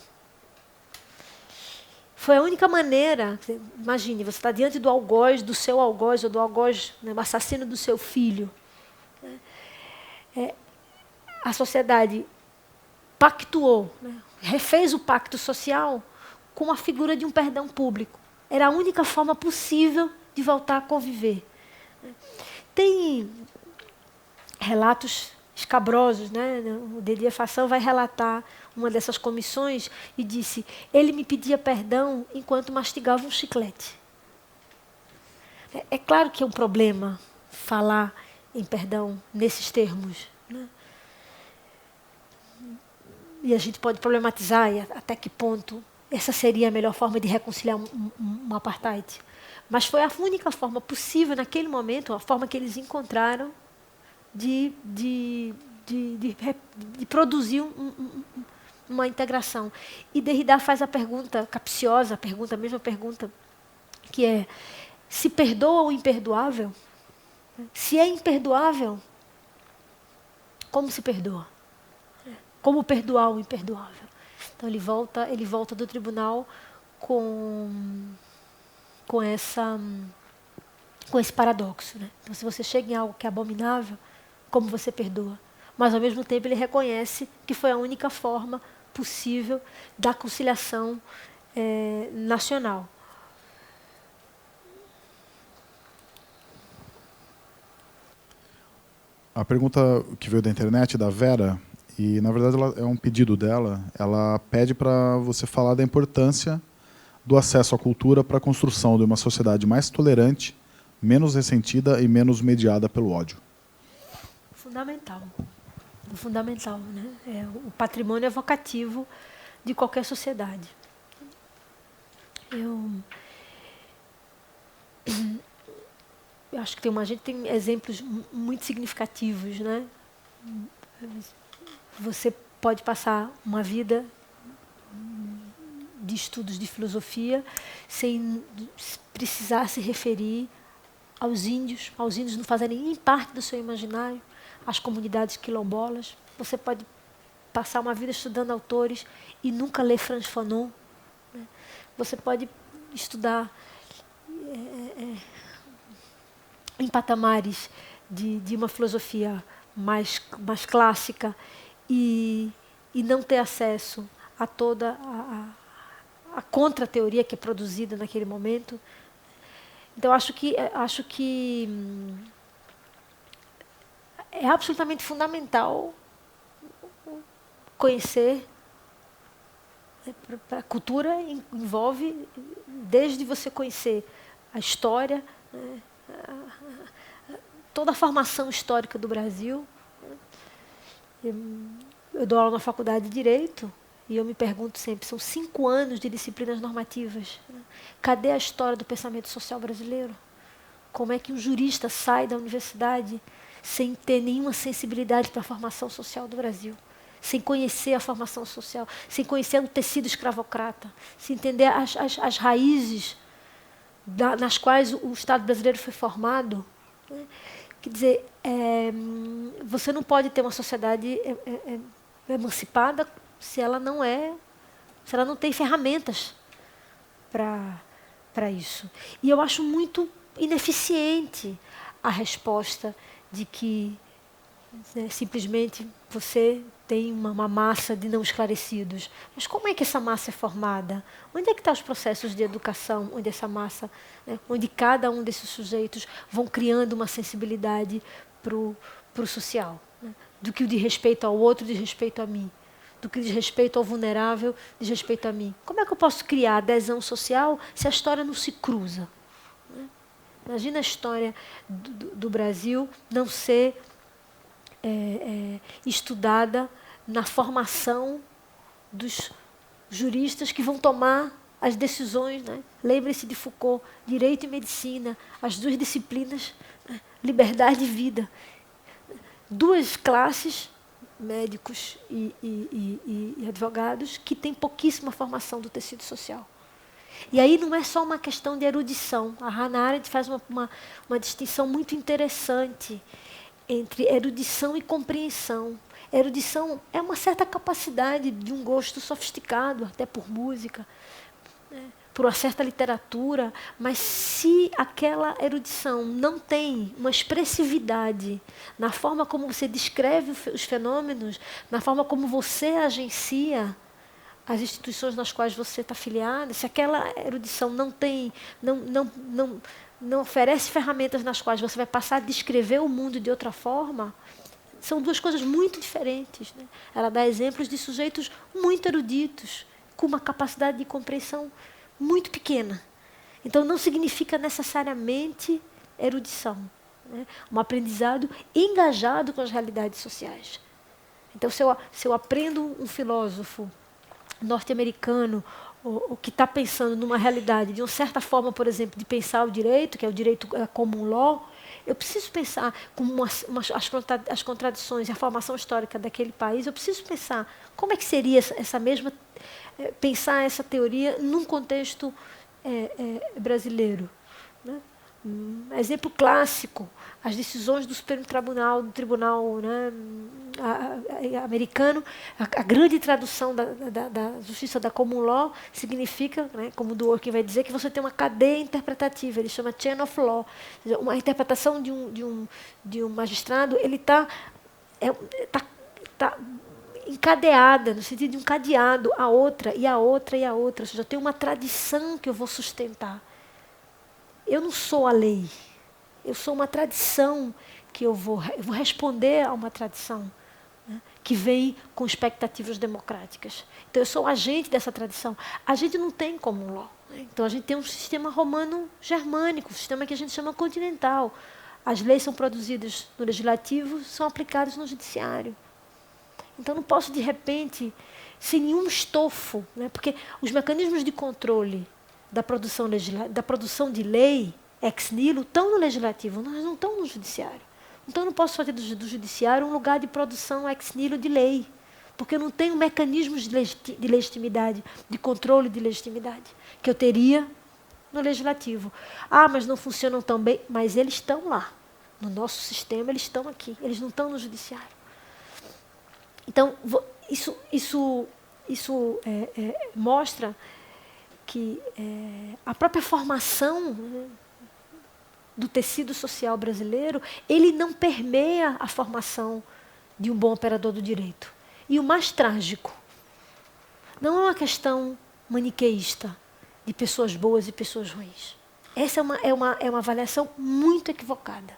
Foi a única maneira, imagine, você está diante do algoz, do seu algoz, ou do algoz, né, o assassino do seu filho. A sociedade pactuou, né, refez o pacto social com a figura de um perdão público. Era a única forma possível de voltar a conviver. Tem relatos escabrosos, né? O Didier Fassin vai relatar uma dessas comissões e disse: ele me pedia perdão enquanto mastigava um chiclete. É claro que é um problema falar em perdão nesses termos, né? E a gente pode problematizar até que ponto essa seria a melhor forma de reconciliar um apartheid. Mas foi a única forma possível naquele momento, a forma que eles encontraram de produzir uma integração. E Derrida faz a pergunta capciosa, a mesma pergunta, que é: se perdoa o imperdoável? Se é imperdoável, como se perdoa? Como perdoar o imperdoável? Então ele volta do tribunal com esse paradoxo, né? Então, se você chega em algo que é abominável, como você perdoa? Mas, ao mesmo tempo, ele reconhece que foi a única forma possível da conciliação nacional. A pergunta que veio da internet, da Vera, e, na verdade, é um pedido dela, ela pede para você falar da importância do acesso à cultura para a construção de uma sociedade mais tolerante, menos ressentida e menos mediada pelo ódio. Fundamental. fundamental, né? O patrimônio é vocativo de qualquer sociedade. Eu acho que a gente tem exemplos muito significativos, né? Você pode passar uma vida de estudos de filosofia sem precisar se referir aos índios não fazerem nem parte do seu imaginário, às comunidades quilombolas. Você pode passar uma vida estudando autores e nunca ler Frantz Fanon, né? Você pode estudar em patamares de uma filosofia mais clássica e não ter acesso a toda a contra-teoria que é produzida naquele momento. Então, acho que é absolutamente fundamental conhecer. A cultura envolve desde você conhecer a história, né, toda a formação histórica do Brasil. Eu dou aula na faculdade de Direito e eu me pergunto sempre, são 5 anos de disciplinas normativas. Cadê a história do pensamento social brasileiro? Como é que um jurista sai da universidade sem ter nenhuma sensibilidade para a formação social do Brasil? Sem conhecer a formação social, sem conhecer o tecido escravocrata, sem entender as raízes nas quais o Estado brasileiro foi formado. Quer dizer, você não pode ter uma sociedade emancipada se ela não tem ferramentas para isso. E eu acho muito ineficiente a resposta de que simplesmente você tem uma massa de não esclarecidos. Mas como é que essa massa é formada? Onde é que estão os processos de educação, onde essa massa, onde cada um desses sujeitos vão criando uma sensibilidade para o social? Do que diz respeito ao outro, diz respeito a mim. Do que diz respeito ao vulnerável, diz respeito a mim. Como é que eu posso criar adesão social se a história não se cruza? Imagina a história do Brasil não ser estudada na formação dos juristas que vão tomar as decisões, né? Lembre-se de Foucault, direito e medicina, as 2 disciplinas, liberdade e vida. 2 classes, médicos e advogados, que têm pouquíssima formação do tecido social. E aí não é só uma questão de erudição. A Hannah Arendt faz uma distinção muito interessante entre erudição e compreensão. Erudição é uma certa capacidade de um gosto sofisticado, até por música, por uma certa literatura, mas se aquela erudição não tem uma expressividade na forma como você descreve os fenômenos, na forma como você agencia as instituições nas quais você está afiliado, se aquela erudição não oferece ferramentas nas quais você vai passar a descrever o mundo de outra forma, são 2 coisas muito diferentes, né? Ela dá exemplos de sujeitos muito eruditos, com uma capacidade de compreensão muito pequena. Então, não significa necessariamente erudição, né? Um aprendizado engajado com as realidades sociais. Então, se eu aprendo um filósofo norte-americano o que está pensando numa realidade, de uma certa forma, por exemplo, de pensar o direito, que é o direito common law, eu preciso pensar como as contradições e a formação histórica daquele país, eu preciso pensar como é que seria pensar essa teoria num contexto brasileiro, né? Exemplo clássico, as decisões do Supremo Tribunal, do Tribunal, né, americano, a grande tradução da justiça da common law significa, né, como o Dworkin vai dizer, que você tem uma cadeia interpretativa, ele chama chain of law. Uma interpretação de um magistrado, ele está encadeada, no sentido de um cadeado, a outra, e a outra, e a outra. Ou seja, eu tenho uma tradição que eu vou sustentar. Eu não sou a lei, eu sou uma tradição que eu vou responder a uma tradição, né, que vem com expectativas democráticas. Então, eu sou agente dessa tradição. A gente não tem common law, né? Então, a gente tem um sistema romano-germânico, um sistema que a gente chama continental. As leis são produzidas no legislativo, são aplicadas no judiciário. Então, não posso, de repente, sem nenhum estofo, né? Porque os mecanismos de controle da produção de lei, ex nihilo, estão no legislativo, mas não estão no judiciário. Então, eu não posso fazer do judiciário um lugar de produção ex nihilo de lei, porque eu não tenho mecanismos de legitimidade, de controle de legitimidade, que eu teria no legislativo. Ah, mas não funcionam tão bem, mas eles estão lá. No nosso sistema, eles estão aqui, eles não estão no judiciário. Então, isso mostra que a própria formação, né, do tecido social brasileiro, ele não permeia a formação de um bom operador do direito. E o mais trágico, não é uma questão maniqueísta de pessoas boas e pessoas ruins. Essa é uma avaliação muito equivocada.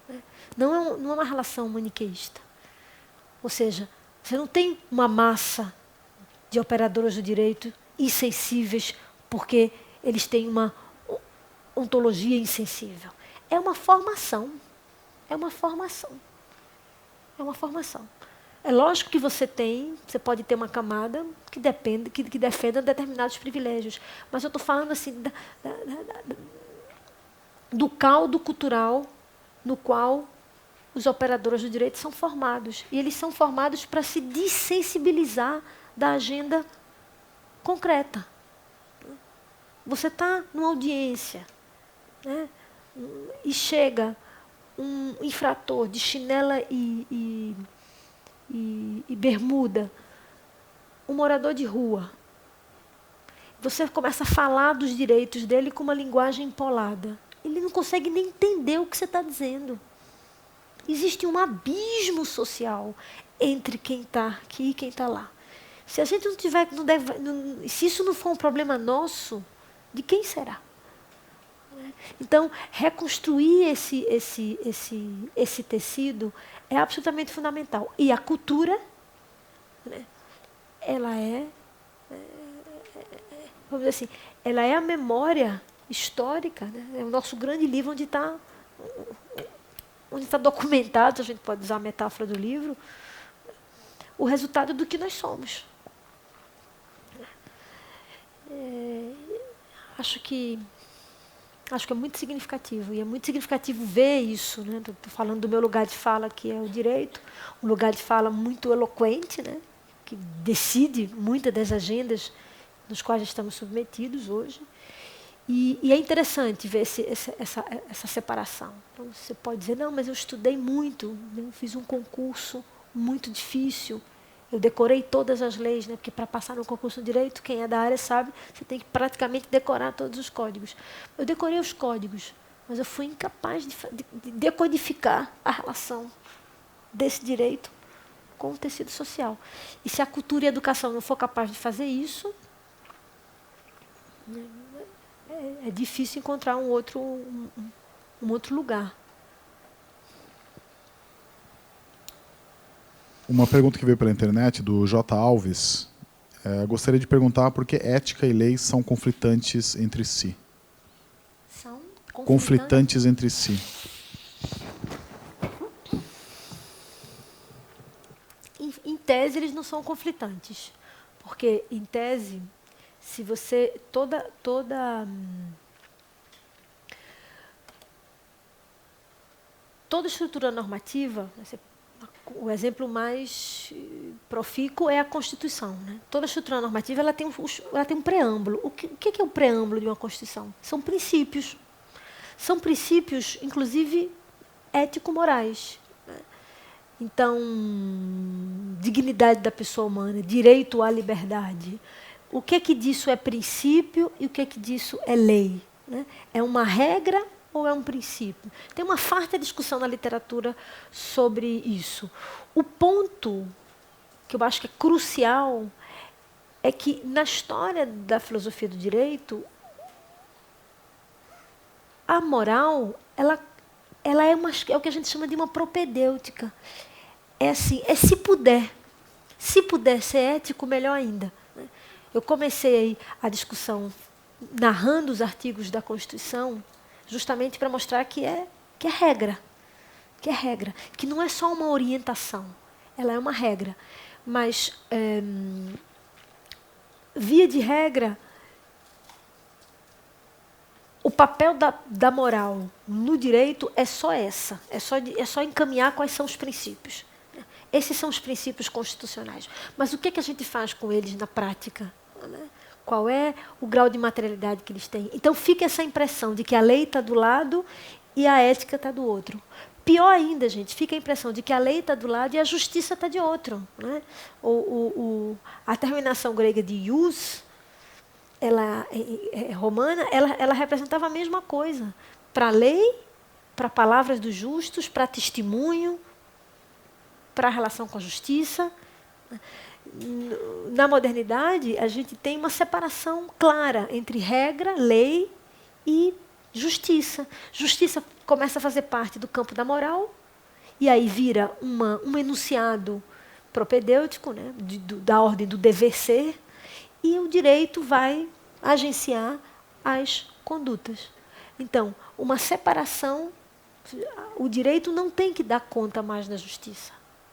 Né? Não é uma relação maniqueísta. Ou seja, você não tem uma massa de operadoras do direito insensíveis porque eles têm uma ontologia insensível. É uma formação. É uma formação. É uma formação. É lógico que você pode ter uma camada que defenda determinados privilégios. Mas eu estou falando assim do caldo cultural no qual os operadores do direito são formados. E eles são formados para se dessensibilizar da agenda concreta. Você está numa audiência, né, e chega um infrator de chinela e bermuda, um morador de rua. Você começa a falar dos direitos dele com uma linguagem empolada. Ele não consegue nem entender o que você está dizendo. Existe um abismo social entre quem está aqui e quem está lá. Se a gente não tiver, se isso não for um problema nosso, de quem será? Então, reconstruir esse tecido é absolutamente fundamental. E a cultura, né, ela vamos dizer assim, ela é a memória histórica, né? É o nosso grande livro onde está documentado, a gente pode usar a metáfora do livro, o resultado do que nós somos. Acho que é muito significativo. E é muito significativo ver isso. Estou falando do meu lugar de fala, que é o direito, um lugar de fala muito eloquente, né, que decide muitas das agendas nos quais estamos submetidos hoje. E é interessante ver essa separação. Então, você pode dizer, não, mas eu estudei muito, eu fiz um concurso muito difícil, eu decorei todas as leis, né, porque para passar no concurso de direito, quem é da área sabe, você tem que praticamente decorar todos os códigos. Eu decorei os códigos, mas eu fui incapaz de decodificar a relação desse direito com o tecido social. E se a cultura e a educação não for capaz de fazer isso, é difícil encontrar um outro lugar. Uma pergunta que veio pela internet, do J. Alves. Gostaria de perguntar por que ética e lei são conflitantes entre si. São conflitantes entre si. Em tese, eles não são conflitantes. Porque, em tese, se você... Toda estrutura normativa... O exemplo mais profícuo é a Constituição. Né? Toda estrutura normativa ela tem um preâmbulo. O que é o preâmbulo de uma Constituição? São princípios. São princípios, inclusive, ético-morais. Né? Então, dignidade da pessoa humana, direito à liberdade. O que disso é princípio e o que disso é lei? Né? É uma regra ou é um princípio? Tem uma farta discussão na literatura sobre isso. O ponto que eu acho que é crucial é que, na história da filosofia do direito, a moral ela é o que a gente chama de uma propedêutica. É assim, se puder ser ético, melhor ainda. Eu comecei a discussão narrando os artigos da Constituição justamente para mostrar que é regra, que não é só uma orientação, ela é uma regra. Mas, via de regra, o papel da moral no direito é só essa. É só encaminhar quais são os princípios. Esses são os princípios constitucionais. Mas o que a gente faz com eles na prática? Né? Qual é o grau de materialidade que eles têm? Então fica essa impressão de que a lei está do lado e a ética está do outro. Pior ainda, gente, fica a impressão de que a lei está do lado e a justiça está de outro. Né? A terminação grega de ius, ela romana, ela representava a mesma coisa. Para a lei, para palavras dos justos, para testemunho, para a relação com a justiça. Na modernidade, a gente tem uma separação clara entre regra, lei e justiça. Justiça começa a fazer parte do campo da moral, e aí vira um enunciado propedêutico, né, da ordem do dever ser, e o direito vai agenciar as condutas. Então, uma separação, o direito não tem que dar conta mais da justiça.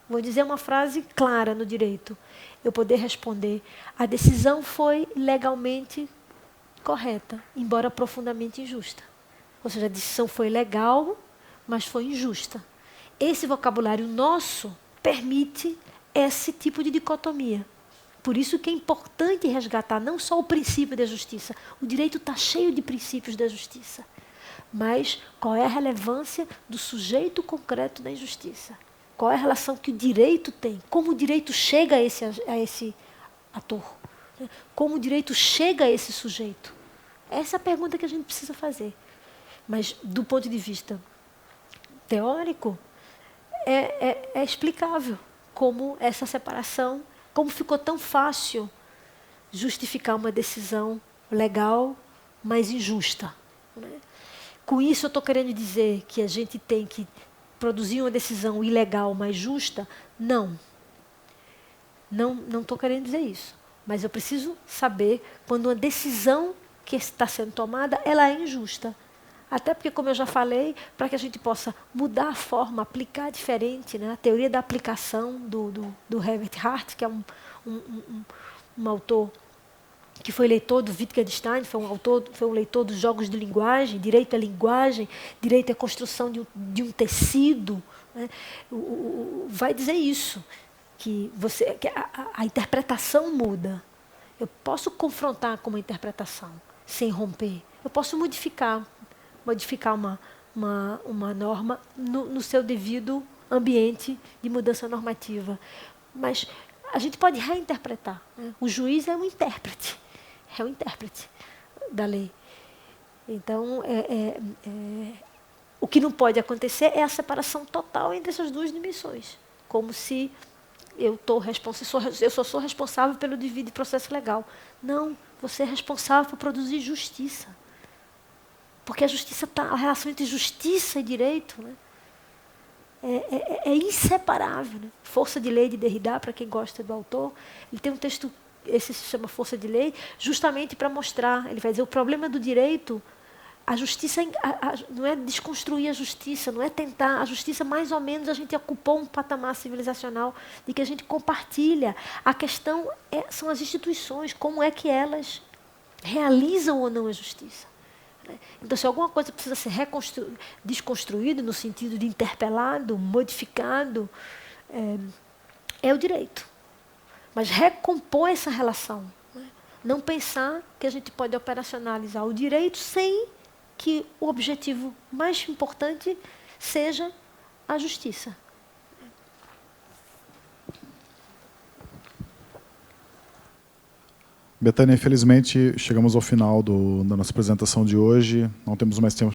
Vou dizer uma frase clara no direito. Eu poder responder, a decisão foi legalmente correta, embora profundamente injusta. Ou seja, a decisão foi legal, mas foi injusta. Esse vocabulário nosso permite esse tipo de dicotomia. Por isso que é importante resgatar não só o princípio da justiça. O direito está cheio de princípios da justiça. Mas qual é a relevância do sujeito concreto da injustiça? Qual é a relação que o direito tem? Como o direito chega a esse ator? Como o direito chega a esse sujeito? Essa é a pergunta que a gente precisa fazer. Mas, do ponto de vista teórico, é explicável como essa separação, como ficou tão fácil justificar uma decisão legal, mas injusta. Né? Com isso, eu estou querendo dizer que a gente tem que produzir uma decisão ilegal, mas justa? Não. Não estou querendo dizer isso. Mas eu preciso saber quando uma decisão que está sendo tomada, ela é injusta. Até porque, como eu já falei, para que a gente possa mudar a forma, aplicar diferente, né? A teoria da aplicação do Herbert Hart, que é um autor que foi leitor do Wittgenstein, foi um leitor dos jogos de linguagem, direito à linguagem, direito à construção de um tecido, né? Vai dizer isso, que a interpretação muda. Eu posso confrontar com uma interpretação sem romper. Eu posso modificar uma norma no seu devido ambiente de mudança normativa. Mas a gente pode reinterpretar. Né? O juiz é um intérprete da lei. Então, o que não pode acontecer é a separação total entre essas duas dimensões. Como se eu só sou responsável pelo devido processo legal. Não, você é responsável por produzir justiça. Porque a justiça a relação entre justiça e direito, né, é inseparável. Né? Força de Lei de Derrida, para quem gosta do autor, ele tem um texto, esse se chama Força de Lei, justamente para mostrar, ele vai dizer, o problema do direito, a justiça não é desconstruir a justiça, não é tentar, a justiça mais ou menos a gente ocupou um patamar civilizacional de que a gente compartilha. A questão são as instituições, como é que elas realizam ou não a justiça. Então, se alguma coisa precisa ser desconstruída no sentido de interpelado, modificado, é o direito. Mas recompor essa relação. Né? Não pensar que a gente pode operacionalizar o direito sem que o objetivo mais importante seja a justiça. Betânia, infelizmente chegamos ao final da nossa apresentação de hoje. Não temos mais tempo